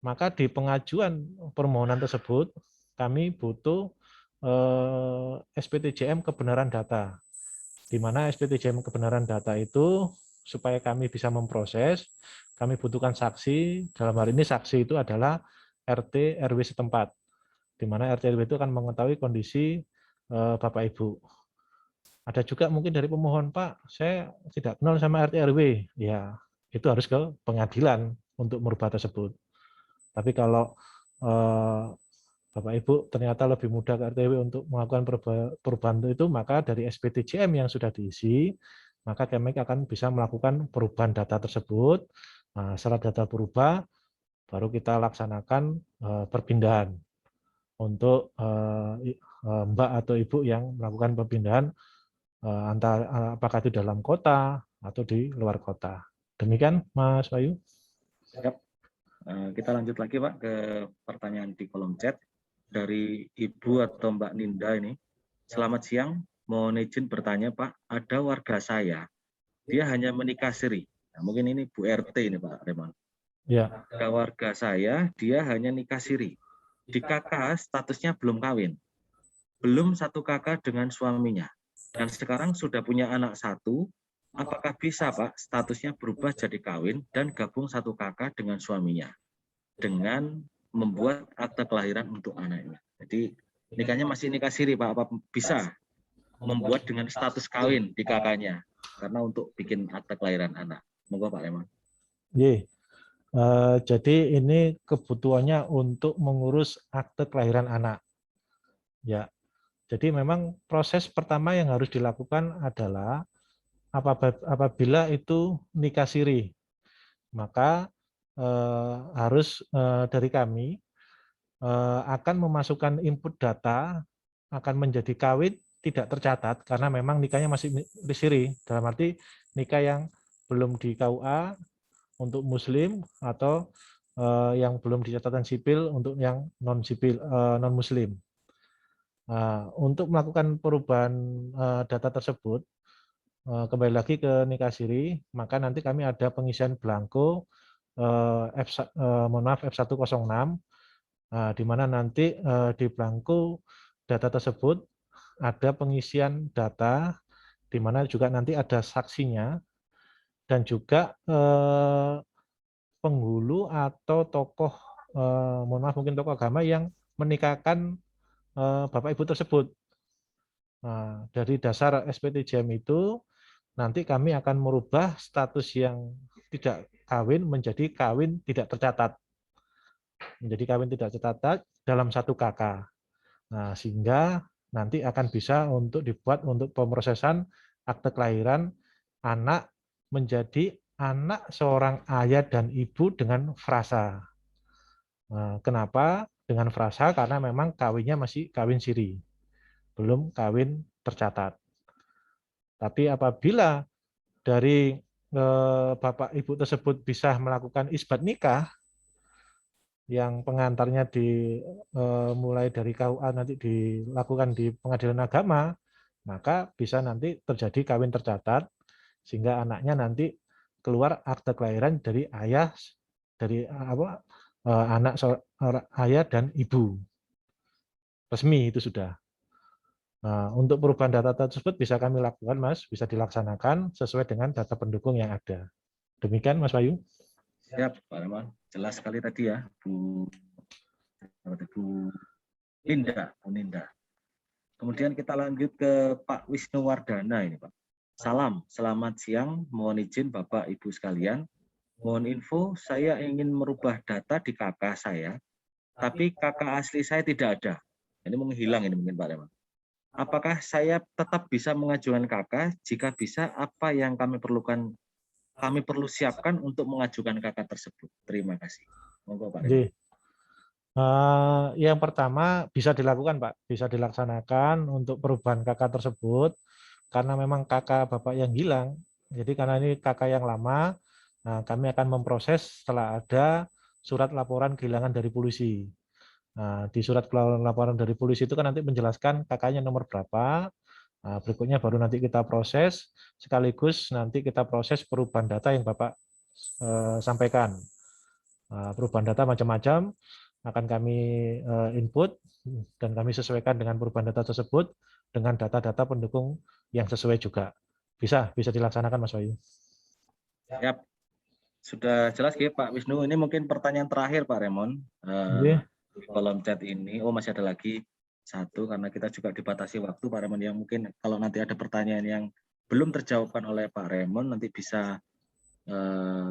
maka di pengajuan permohonan tersebut kami butuh SPTJM kebenaran data. Di mana SPTJM kebenaran data itu supaya kami bisa memproses, kami butuhkan saksi. Dalam hal ini saksi itu adalah RT RW setempat. Di mana RT RW itu akan mengetahui kondisi Bapak Ibu. Ada juga mungkin dari pemohon, Pak, saya tidak kenal sama RT RW. Ya, itu harus ke pengadilan untuk merubah tersebut. Tapi kalau Bapak Ibu ternyata lebih mudah ke RTW untuk melakukan perubahan itu, maka dari SPTJM yang sudah diisi, maka kami akan bisa melakukan perubahan data tersebut. Setelah data berubah, baru kita laksanakan perpindahan untuk Mbak atau Ibu yang melakukan perpindahan apakah itu dalam kota atau di luar kota. Demikian Mas Wahyu. Kita lanjut lagi Pak ke pertanyaan di kolom chat dari Ibu atau Mbak Ninda ini. Selamat siang, mohon izin bertanya Pak, ada warga saya, dia hanya menikah siri. Nah, mungkin ini Bu RT ini Pak Raymond. Ya. Ada warga saya, dia hanya nikah siri. Di KK statusnya belum kawin. Belum satu kakak dengan suaminya. Dan sekarang sudah punya anak satu. Apakah bisa Pak statusnya berubah jadi kawin dan gabung satu kakak dengan suaminya dengan membuat akte kelahiran untuk anaknya. Jadi nikahnya masih nikah siri Pak, apa bisa membuat dengan status kawin di kakaknya? karena untuk bikin akte kelahiran anak. Monggo Pak Remon. Ye. Jadi ini kebutuhannya untuk mengurus akte kelahiran anak. Ya. Jadi memang proses pertama yang harus dilakukan adalah apabila itu nikah siri, maka harus dari kami akan memasukkan input data akan menjadi kawin tidak tercatat karena memang nikahnya masih siri, dalam arti nikah yang belum di KUA untuk muslim atau yang belum di catatan sipil untuk yang non sipil non muslim. Untuk melakukan perubahan data tersebut kembali lagi ke nikah siri, maka nanti kami ada pengisian belangko F106 di mana nanti di belangko data tersebut ada pengisian data di mana juga nanti ada saksinya dan juga penghulu atau tokoh mungkin tokoh agama yang menikahkan Bapak Ibu tersebut. Dari dasar SPTJM itu nanti kami akan merubah status yang tidak kawin menjadi kawin tidak tercatat. Menjadi kawin tidak tercatat dalam satu KK. Sehingga nanti akan bisa untuk dibuat untuk pemrosesan akte kelahiran anak menjadi anak seorang ayah dan ibu dengan frasa. Kenapa dengan frasa? Karena memang kawinnya masih kawin siri, belum kawin tercatat. Tapi apabila dari Bapak Ibu tersebut bisa melakukan isbat nikah, yang pengantarnya mulai dari KUA nanti dilakukan di pengadilan agama, maka bisa nanti terjadi kawin tercatat, sehingga anaknya nanti keluar akte kelahiran dari ayah, dari anak ayah dan ibu. Resmi itu sudah. Untuk perubahan data tersebut bisa kami lakukan, Mas, bisa dilaksanakan sesuai dengan data pendukung yang ada. Demikian, Mas Bayu. Siap, Pak Remon. Jelas sekali tadi ya, Bu Linda. Kemudian kita lanjut ke Pak Wisnu Wardana ini, Pak. Salam, selamat siang. Mohon izin Bapak Ibu sekalian. Mohon info, saya ingin merubah data di KK saya, tapi KK asli saya tidak ada. Ini menghilang ini mungkin Pak Remon. Apakah saya tetap bisa mengajukan KK? Jika bisa, apa yang kami perlu siapkan untuk mengajukan KK tersebut? Terima kasih. Monggo Pak Remon. Yang pertama bisa dilakukan, Pak, bisa dilaksanakan untuk perubahan KK tersebut karena memang KK Bapak yang hilang. Jadi karena ini KK yang lama, kami akan memproses setelah ada surat laporan kehilangan dari polisi. Di surat laporan dari polisi itu kan nanti menjelaskan KK-nya nomor berapa. Berikutnya baru nanti kita proses, sekaligus nanti kita proses perubahan data yang Bapak sampaikan. Perubahan data macam-macam akan kami input dan kami sesuaikan dengan perubahan data tersebut dengan data-data pendukung yang sesuai juga. Bisa dilaksanakan, Mas Bayu. Yap. Sudah jelas ya Pak Wisnu. Ini mungkin pertanyaan terakhir Pak Remon. Di kolom chat ini, masih ada lagi satu karena kita juga dibatasi waktu Pak Remon, yang mungkin kalau nanti ada pertanyaan yang belum terjawabkan oleh Pak Remon nanti bisa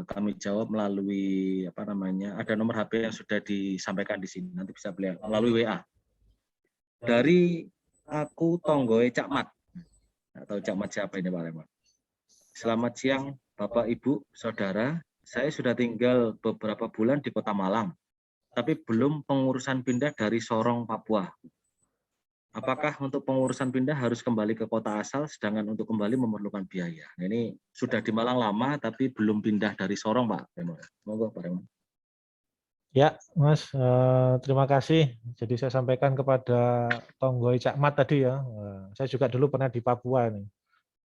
kami jawab melalui ada nomor HP yang sudah disampaikan di sini, nanti bisa beliau melalui WA. Dari aku Tonggoe Cakmat. Atau Cakmat siapa ini Pak Remon? Selamat siang Bapak Ibu Saudara, saya sudah tinggal beberapa bulan di Kota Malang, tapi belum pengurusan pindah dari Sorong, Papua. Apakah untuk pengurusan pindah harus kembali ke kota asal, sedangkan untuk kembali memerlukan biaya? Nah, ini sudah di Malang lama, tapi belum pindah dari Sorong, Pak Remon. Monggo, Pak Remon. Ya, Mas, terima kasih. Jadi saya sampaikan kepada Tonggoe Cakmat tadi ya. Saya juga dulu pernah di Papua nih.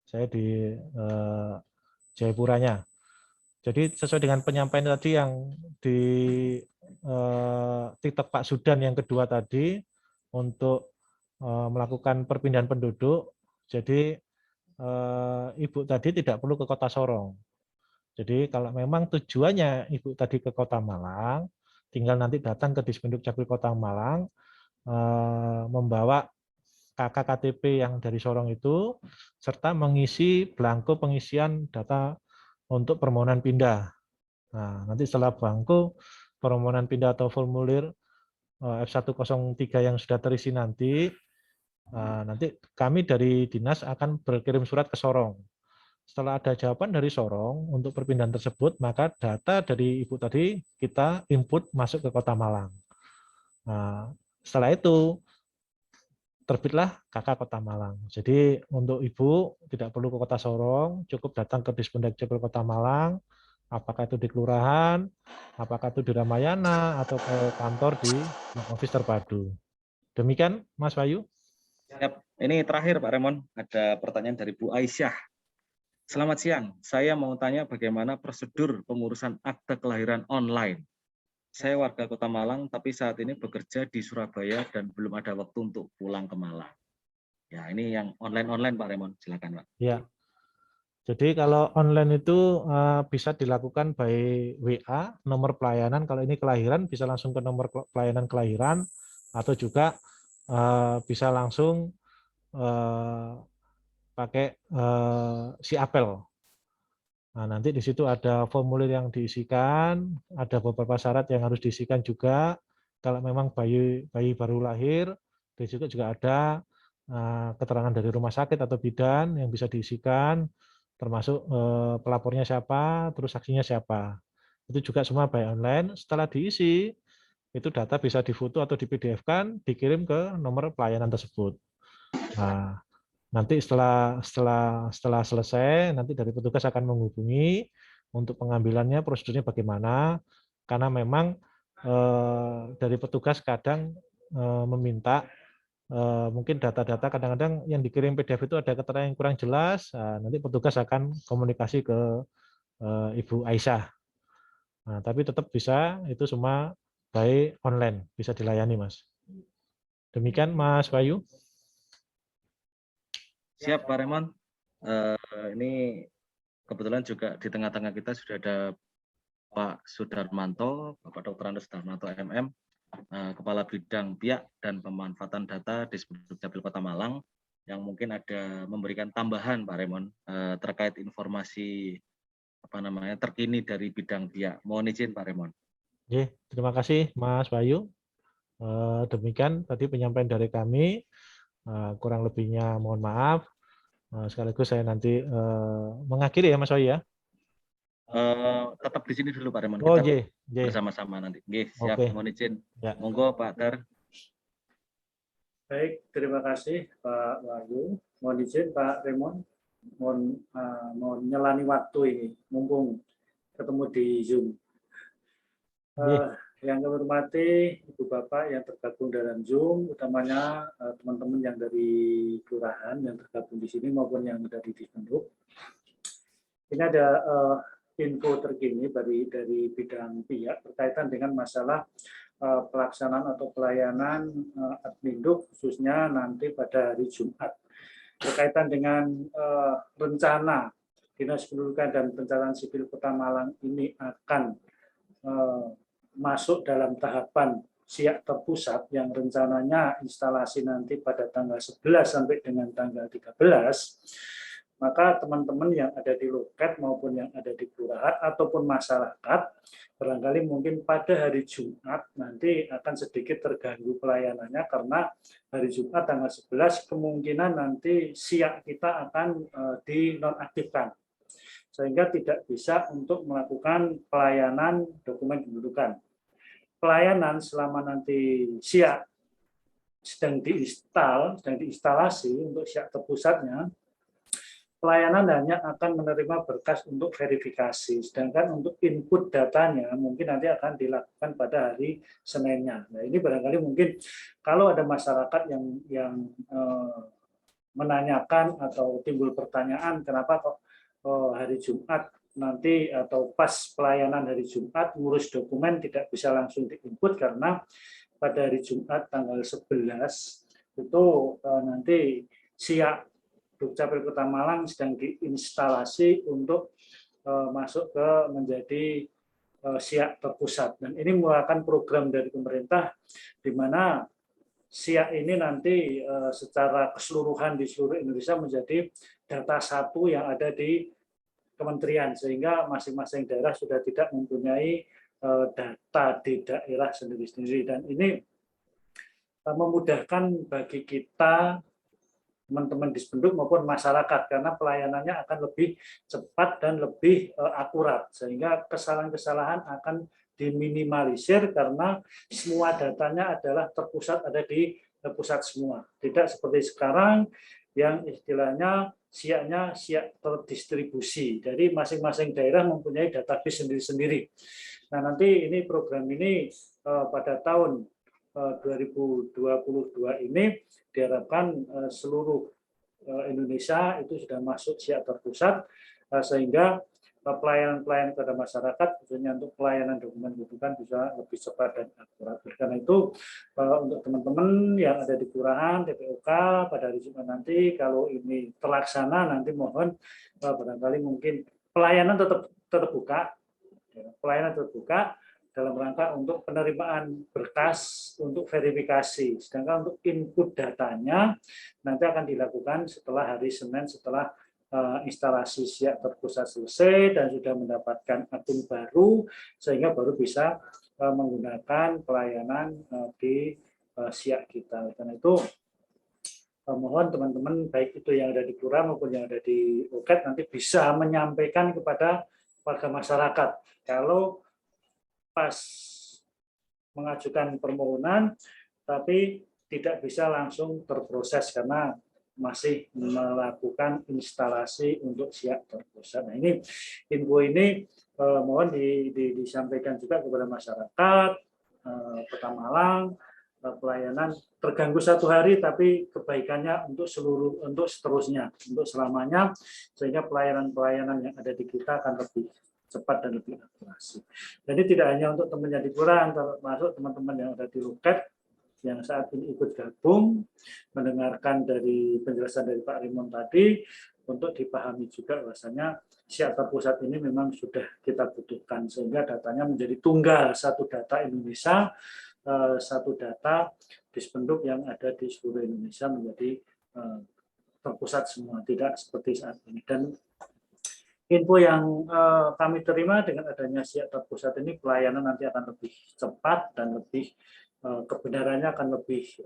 Saya di Jayapuranya. Jadi sesuai dengan penyampaian tadi yang di TikTok Pak Sudan yang kedua tadi untuk melakukan perpindahan penduduk. Jadi Ibu tadi tidak perlu ke Kota Sorong. Jadi kalau memang tujuannya Ibu tadi ke Kota Malang, tinggal nanti datang ke Dispenduk Capil Kota Malang membawa KK KTP yang dari Sorong itu, serta mengisi belangko pengisian data untuk permohonan pindah. Nah, nanti setelah belangko permohonan pindah atau formulir F103 yang sudah terisi nanti kami dari dinas akan berkirim surat ke Sorong. Setelah ada jawaban dari Sorong untuk perpindahan tersebut, maka data dari Ibu tadi kita input masuk ke Kota Malang. Nah, setelah itu terbitlah KK Kota Malang. Jadi untuk Ibu tidak perlu ke Kota Sorong, cukup datang ke Dispenduk Kota Malang, apakah itu di kelurahan, apakah itu di Ramayana, atau ke kantor di office terpadu. Demikian, Mas Wahyu. Siap. Ini terakhir Pak Remon, ada pertanyaan dari Bu Aisyah. Selamat siang, saya mau tanya bagaimana prosedur pengurusan akte kelahiran online. Saya warga Kota Malang, tapi saat ini bekerja di Surabaya dan belum ada waktu untuk pulang ke Malang. Ya, ini yang online Pak Remon, silakan Pak. Ya. Jadi kalau online itu bisa dilakukan by WA, nomor pelayanan. Kalau ini kelahiran bisa langsung ke nomor pelayanan kelahiran, atau juga bisa langsung pakai si apel. Nah, nanti di situ ada formulir yang diisikan, ada beberapa syarat yang harus diisikan juga. Kalau memang bayi baru lahir, di situ juga ada keterangan dari rumah sakit atau bidan yang bisa diisikan, termasuk pelapornya siapa, terus saksinya siapa. Itu juga semua by online. Setelah diisi, itu data bisa difoto atau di PDF-kan, dikirim ke nomor pelayanan tersebut. Nah, nanti setelah selesai, nanti dari petugas akan menghubungi untuk pengambilannya, prosedurnya bagaimana, karena memang dari petugas kadang meminta mungkin data-data kadang-kadang yang dikirim PDF itu ada keterangan yang kurang jelas, nanti petugas akan komunikasi ke Ibu Aisyah. Nah, tapi tetap bisa, itu semua by online, bisa dilayani, Mas. Demikian, Mas Bayu. Siap Pak Remon. Ini kebetulan juga di tengah-tengah kita sudah ada Pak Sudarmanto, Bapak Dr. Andes Sudarmanto MM, Kepala Bidang Biak dan Pemanfaatan Data di Dukcapil Kota Malang, yang mungkin ada memberikan tambahan Pak Remon terkait informasi terkini dari bidang biak. Mohon izin Pak Remon. Terima kasih Mas Bayu. Demikian tadi penyampaian dari kami. Kurang lebihnya mohon maaf. Sekaligus saya nanti mengakhiri ya Mas Bayu ya. Tetap di sini dulu Pak Remon. Oh, Kita bersama-sama nanti. Siap, Oke. mohon izin. Ya. Monggo Pak Ter. Baik, terima kasih Pak Wahyu. Mohon izin Pak Remon, mohon nyelani waktu ini, mumpung ketemu di Zoom. Yang kami hormati Ibu Bapak yang tergabung dalam Zoom, utamanya teman-teman yang dari kelurahan yang tergabung di sini maupun yang dari Dispenduk. Ini ada info terkini dari bidang pihak berkaitan dengan masalah pelaksanaan atau pelayanan Adminduk khususnya nanti pada hari Jumat berkaitan dengan rencana Dinas Pendudukan dan Pencatatan Sipil Kota Malang ini akan masuk dalam tahapan siap terpusat yang rencananya instalasi nanti pada tanggal 11 sampai dengan tanggal 13. Maka teman-teman yang ada di loket maupun yang ada di kelurahan ataupun masyarakat barangkali mungkin pada hari Jumat nanti akan sedikit terganggu pelayanannya karena hari Jumat tanggal 11 kemungkinan nanti siap kita akan dinonaktifkan sehingga tidak bisa untuk melakukan pelayanan dokumen kependudukan. Pelayanan selama nanti siap sedang diinstalasi untuk siap terpusatnya, pelayanan hanya akan menerima berkas untuk verifikasi, sedangkan untuk input datanya mungkin nanti akan dilakukan pada hari Seninnya. Nah, ini barangkali mungkin kalau ada masyarakat yang menanyakan atau timbul pertanyaan kenapa kok hari Jumat nanti atau pas pelayanan hari Jumat ngurus dokumen tidak bisa langsung diinput karena pada hari Jumat tanggal 11 itu nanti siap Dukcapil Kota Malang sedang diinstalasi untuk masuk ke menjadi siap terpusat. Dan ini merupakan program dari pemerintah di mana SIAK ini nanti secara keseluruhan di seluruh Indonesia menjadi data satu yang ada di kementerian, sehingga masing-masing daerah sudah tidak mempunyai data di daerah sendiri-sendiri, dan ini memudahkan bagi kita, teman-teman Dispenduk maupun masyarakat, karena pelayanannya akan lebih cepat dan lebih akurat, sehingga kesalahan-kesalahan akan diminimalisir karena semua datanya adalah terpusat, ada di pusat semua. Tidak seperti sekarang yang istilahnya SIAK-nya SIAK terdistribusi. Jadi masing-masing daerah mempunyai database sendiri-sendiri. Nah, nanti ini program ini pada tahun 2022 ini diharapkan seluruh Indonesia itu sudah masuk SIAK terpusat, sehingga pelayanan-pelayanan kepada masyarakat, khususnya untuk pelayanan dokumen kependudukan bisa lebih cepat dan akurat. Karena itu untuk teman-teman yang ada di kelurahan, TPOK pada hari Jumat nanti, kalau ini terlaksana, nanti mohon barangkali mungkin pelayanan tetap buka, pelayanan terbuka dalam rangka untuk penerimaan berkas untuk verifikasi. Sedangkan untuk input datanya nanti akan dilakukan setelah hari Senin, setelah instalasi SIAK terpusat selesai dan sudah mendapatkan akun baru, sehingga baru bisa menggunakan pelayanan di SIAK kita. Karena itu mohon teman-teman baik itu yang ada di kelurahan maupun yang ada di loket nanti bisa menyampaikan kepada warga masyarakat kalau pas mengajukan permohonan tapi tidak bisa langsung terproses karena masih melakukan instalasi untuk SIAK terpusat. Nah, ini info ini mohon disampaikan juga kepada masyarakat Kota Malang. Pelayanan terganggu satu hari tapi kebaikannya untuk seterusnya, untuk selamanya, sehingga pelayanan-pelayanan yang ada di kita akan lebih cepat dan lebih akurasi. Jadi tidak hanya untuk teman yang di kelurahan, termasuk teman-teman yang ada di loket yang saat ini ikut gabung, mendengarkan dari penjelasan dari Pak Rimon tadi, untuk dipahami juga bahwasanya SIAK terpusat ini memang sudah kita butuhkan, sehingga datanya menjadi tunggal, satu data Indonesia, satu data Dispenduk yang ada di seluruh Indonesia menjadi terpusat semua, tidak seperti saat ini. Dan info yang kami terima dengan adanya SIAK terpusat ini, pelayanan nanti akan lebih cepat dan lebih kebenarannya akan lebih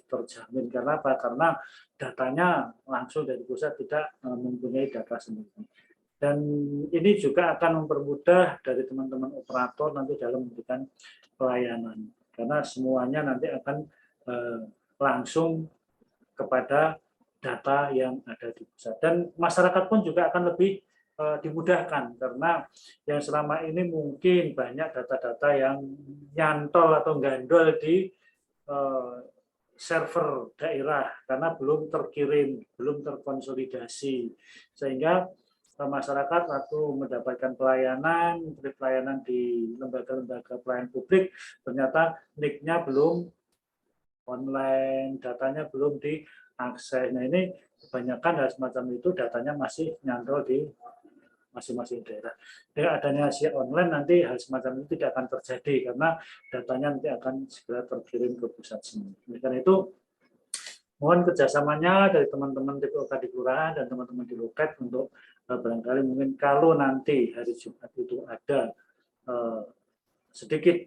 terjamin. Karena apa? Karena datanya langsung dari pusat, tidak mempunyai data sendiri. Dan ini juga akan mempermudah dari teman-teman operator nanti dalam memberikan pelayanan. Karena semuanya nanti akan langsung kepada data yang ada di pusat. Dan masyarakat pun juga akan lebih dimudahkan, karena yang selama ini mungkin banyak data-data yang nyantol atau gandol di server daerah karena belum terkirim, belum terkonsolidasi, sehingga masyarakat waktu mendapatkan pelayanan di lembaga-lembaga pelayanan publik ternyata NIK-nya belum online, datanya belum diakses. Nah, ini kebanyakan hal semacam itu datanya masih nyantol di masing-masing daerah. Dengan adanya SIAK online nanti hal semacam itu tidak akan terjadi karena datanya nanti akan segera terkirim ke pusat semua. Karena itu mohon kerjasamanya dari teman-teman TPOK di kelurahan dan teman-teman di loket untuk barangkali mungkin kalau nanti hari Jumat itu ada sedikit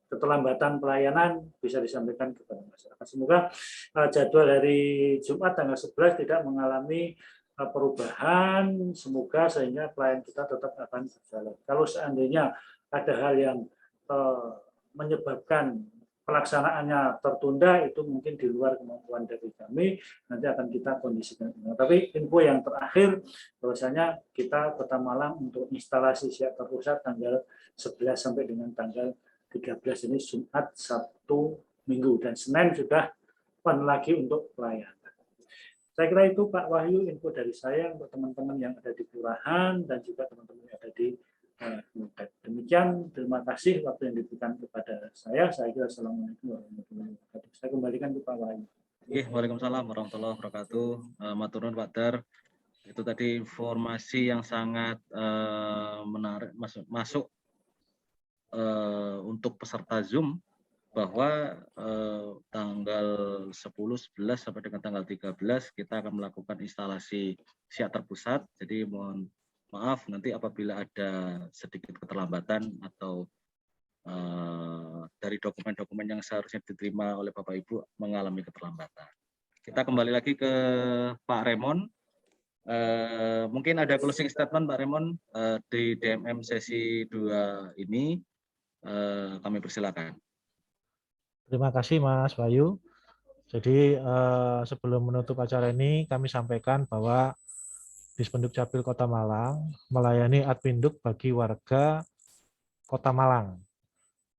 keterlambatan pelayanan bisa disampaikan kepada masyarakat. Semoga jadwal hari Jumat tanggal 11 tidak mengalami perubahan, semoga sehingga pelayanan kita tetap akan berjalan. Kalau seandainya ada hal yang menyebabkan pelaksanaannya tertunda, itu mungkin di luar kemampuan dari kami, nanti akan kita kondisikan. Tapi info yang terakhir, bahwasanya kita Kota Malang untuk instalasi SIAK terpusat tanggal 11 sampai dengan tanggal 13 ini Jumat, Sabtu, Minggu, dan Senin sudah lagi untuk pelayanan. Saya kira itu Pak Wahyu info dari saya untuk teman-teman yang ada di kelurahan dan juga teman-teman yang ada di loket. Demikian, terima kasih waktu yang diberikan kepada saya. Saya kira assalamualaikum warahmatullahi wabarakatuh. Saya kembalikan ke Pak Wahyu. Waalaikumsalam warahmatullahi wabarakatuh. Matur nuwun Pak Dar. Itu tadi informasi yang sangat menarik masuk untuk peserta Zoom bahwa tanggal 10, 11 sampai dengan tanggal 13 kita akan melakukan instalasi siak terpusat. Jadi mohon maaf nanti apabila ada sedikit keterlambatan atau dari dokumen-dokumen yang seharusnya diterima oleh Bapak Ibu mengalami keterlambatan. Kita kembali lagi ke Pak Remon. Mungkin ada closing statement Pak Remon di DMM sesi 2 ini. Kami persilakan. Terima kasih Mas Bayu. Jadi sebelum menutup acara ini kami sampaikan bahwa Dispenduk Capil Kota Malang melayani adminduk bagi warga Kota Malang.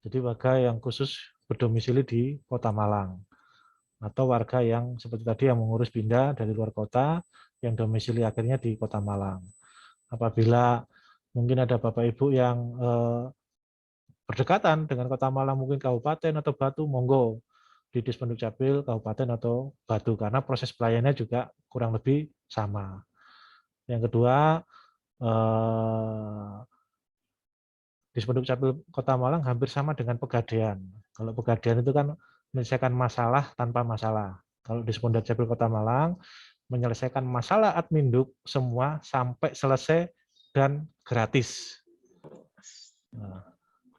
Jadi warga yang khusus berdomisili di Kota Malang. Atau warga yang seperti tadi yang mengurus pindah dari luar kota yang domisili akhirnya di Kota Malang. Apabila mungkin ada Bapak Ibu yang berdekatan dengan Kota Malang, mungkin kabupaten atau Batu, monggo di Dispenduk Capil kabupaten atau Batu, karena proses pelayanannya juga kurang lebih sama. Yang kedua, Dispenduk Capil Kota Malang hampir sama dengan Pegadaian. Kalau Pegadaian itu kan menyelesaikan masalah tanpa masalah. Kalau Dispenduk Capil Kota Malang menyelesaikan masalah adminduk semua sampai selesai dan gratis. Nah,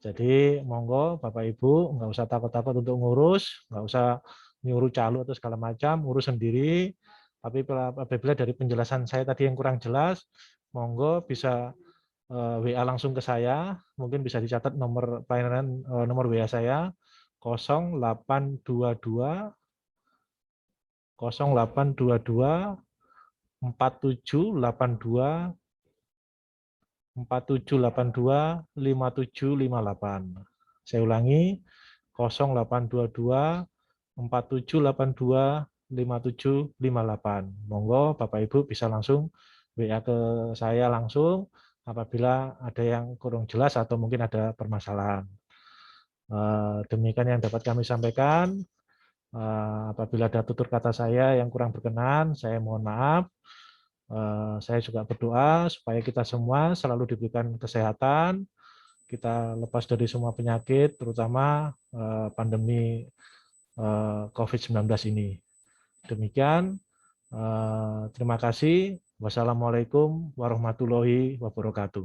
jadi monggo Bapak Ibu nggak usah takut-takut untuk ngurus, nggak usah nyuruh calo atau segala macam, urus sendiri. Tapi apabila dari penjelasan saya tadi yang kurang jelas, monggo bisa WA langsung ke saya, mungkin bisa dicatat nomor pelayanan nomor WA saya 0822 4782 5758. Saya ulangi 0822 4782 5758. Monggo Bapak Ibu bisa langsung WA ke saya langsung apabila ada yang kurang jelas atau mungkin ada permasalahan. Demikian yang dapat kami sampaikan. Apabila ada tutur kata saya yang kurang berkenan, saya mohon maaf. Saya juga berdoa supaya kita semua selalu diberikan kesehatan, kita lepas dari semua penyakit, terutama pandemi COVID-19 ini. Demikian, terima kasih. Wassalamualaikum warahmatullahi wabarakatuh.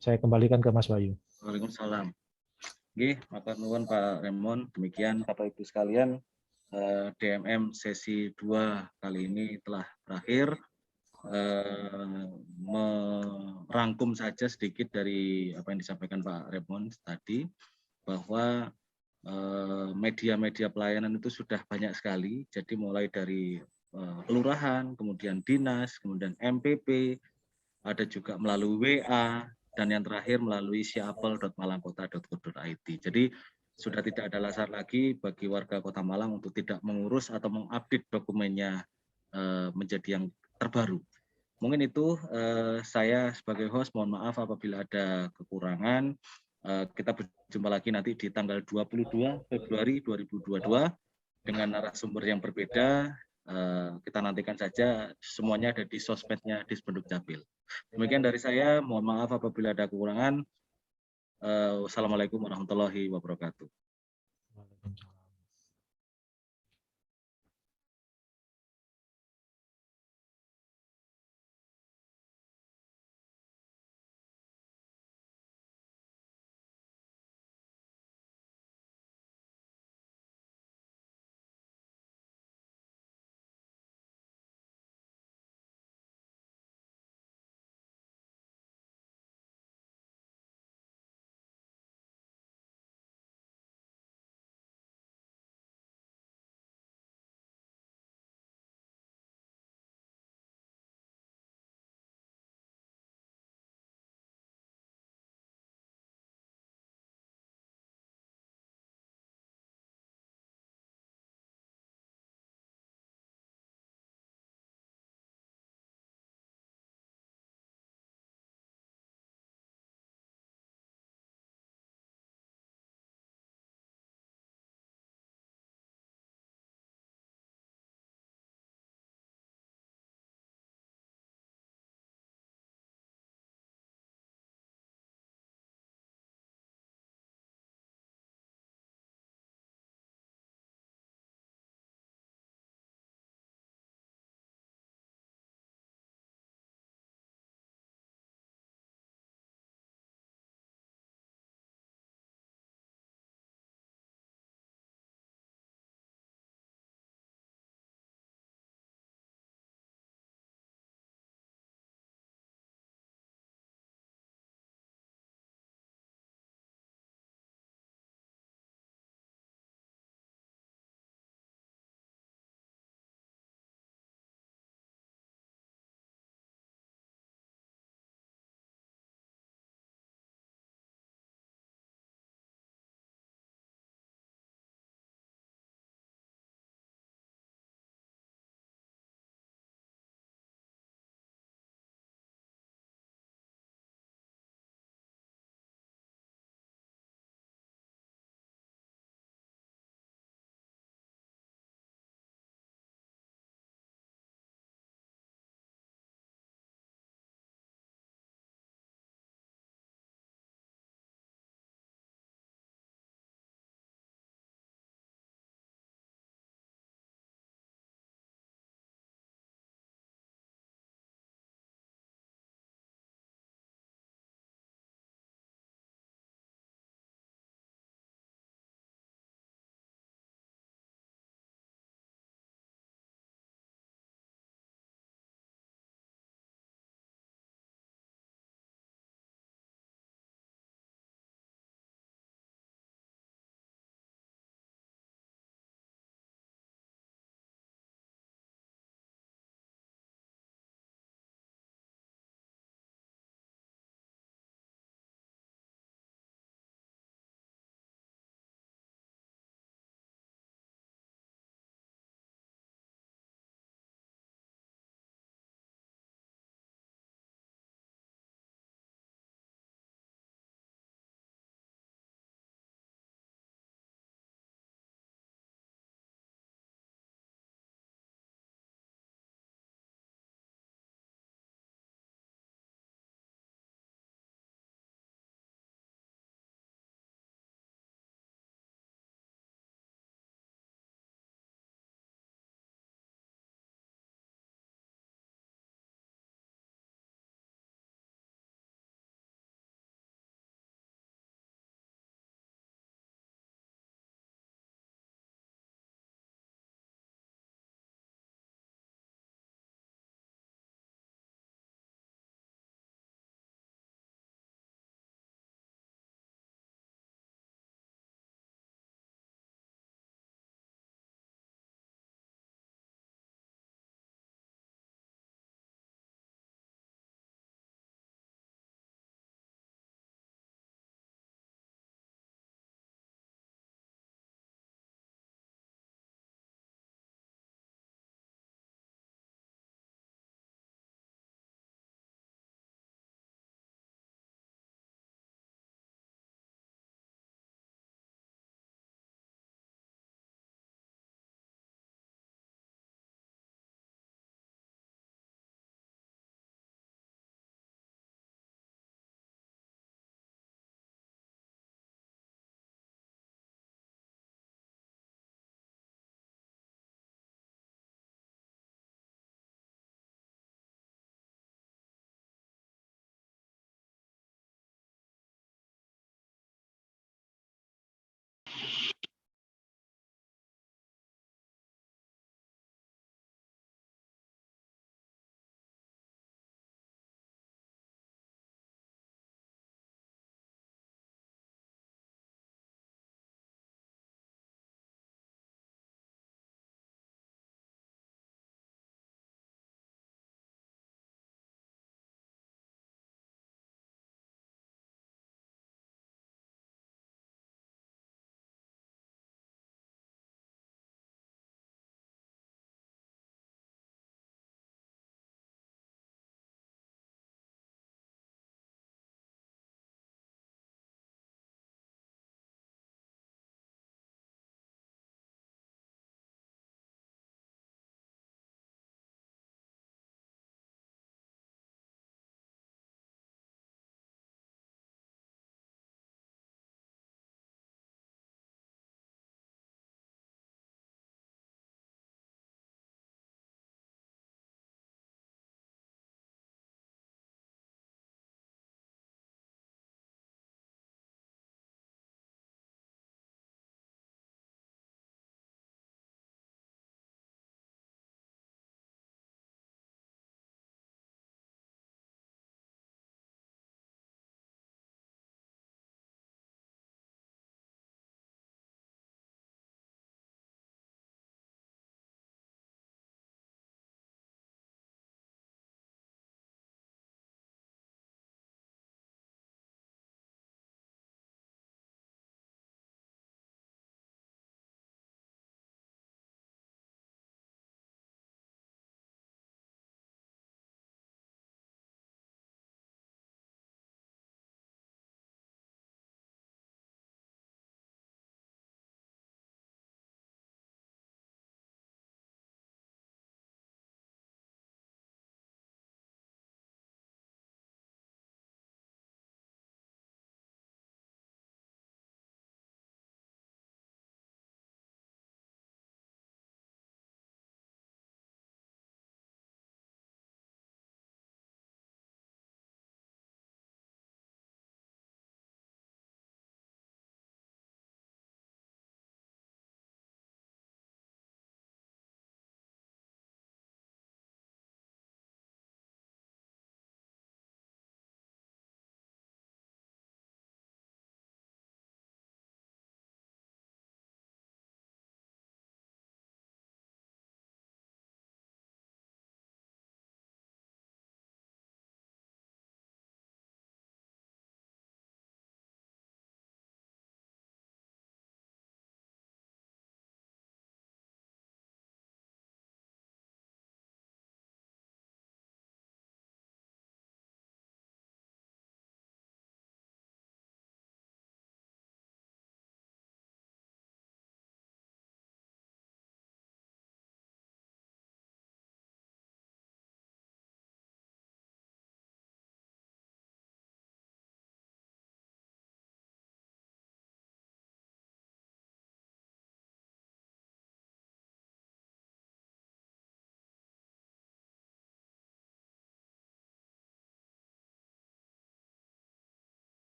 Saya kembalikan ke Mas Bayu. Waalaikumsalam. Oke, maka nuwun Pak Remon. Demikian Bapak Ibu sekalian, DMM sesi 2 kali ini telah berakhir. Merangkum saja sedikit dari apa yang disampaikan Pak Remon tadi, bahwa media-media pelayanan itu sudah banyak sekali. Jadi mulai dari kelurahan, kemudian dinas, kemudian MPP, ada juga melalui WA, dan yang terakhir melalui siapel.malangkota.go.id. Jadi sudah tidak ada alasan lagi bagi warga Kota Malang untuk tidak mengurus atau mengupdate dokumennya menjadi yang terbaru. Mungkin itu saya sebagai host mohon maaf apabila ada kekurangan. Kita berjumpa lagi nanti di tanggal 22 Februari 2022 dengan narasumber yang berbeda. Kita nantikan saja, semuanya ada di sosmednya Dispenduk Capil. Demikian dari saya, mohon maaf apabila ada kekurangan. Wassalamualaikum warahmatullahi wabarakatuh.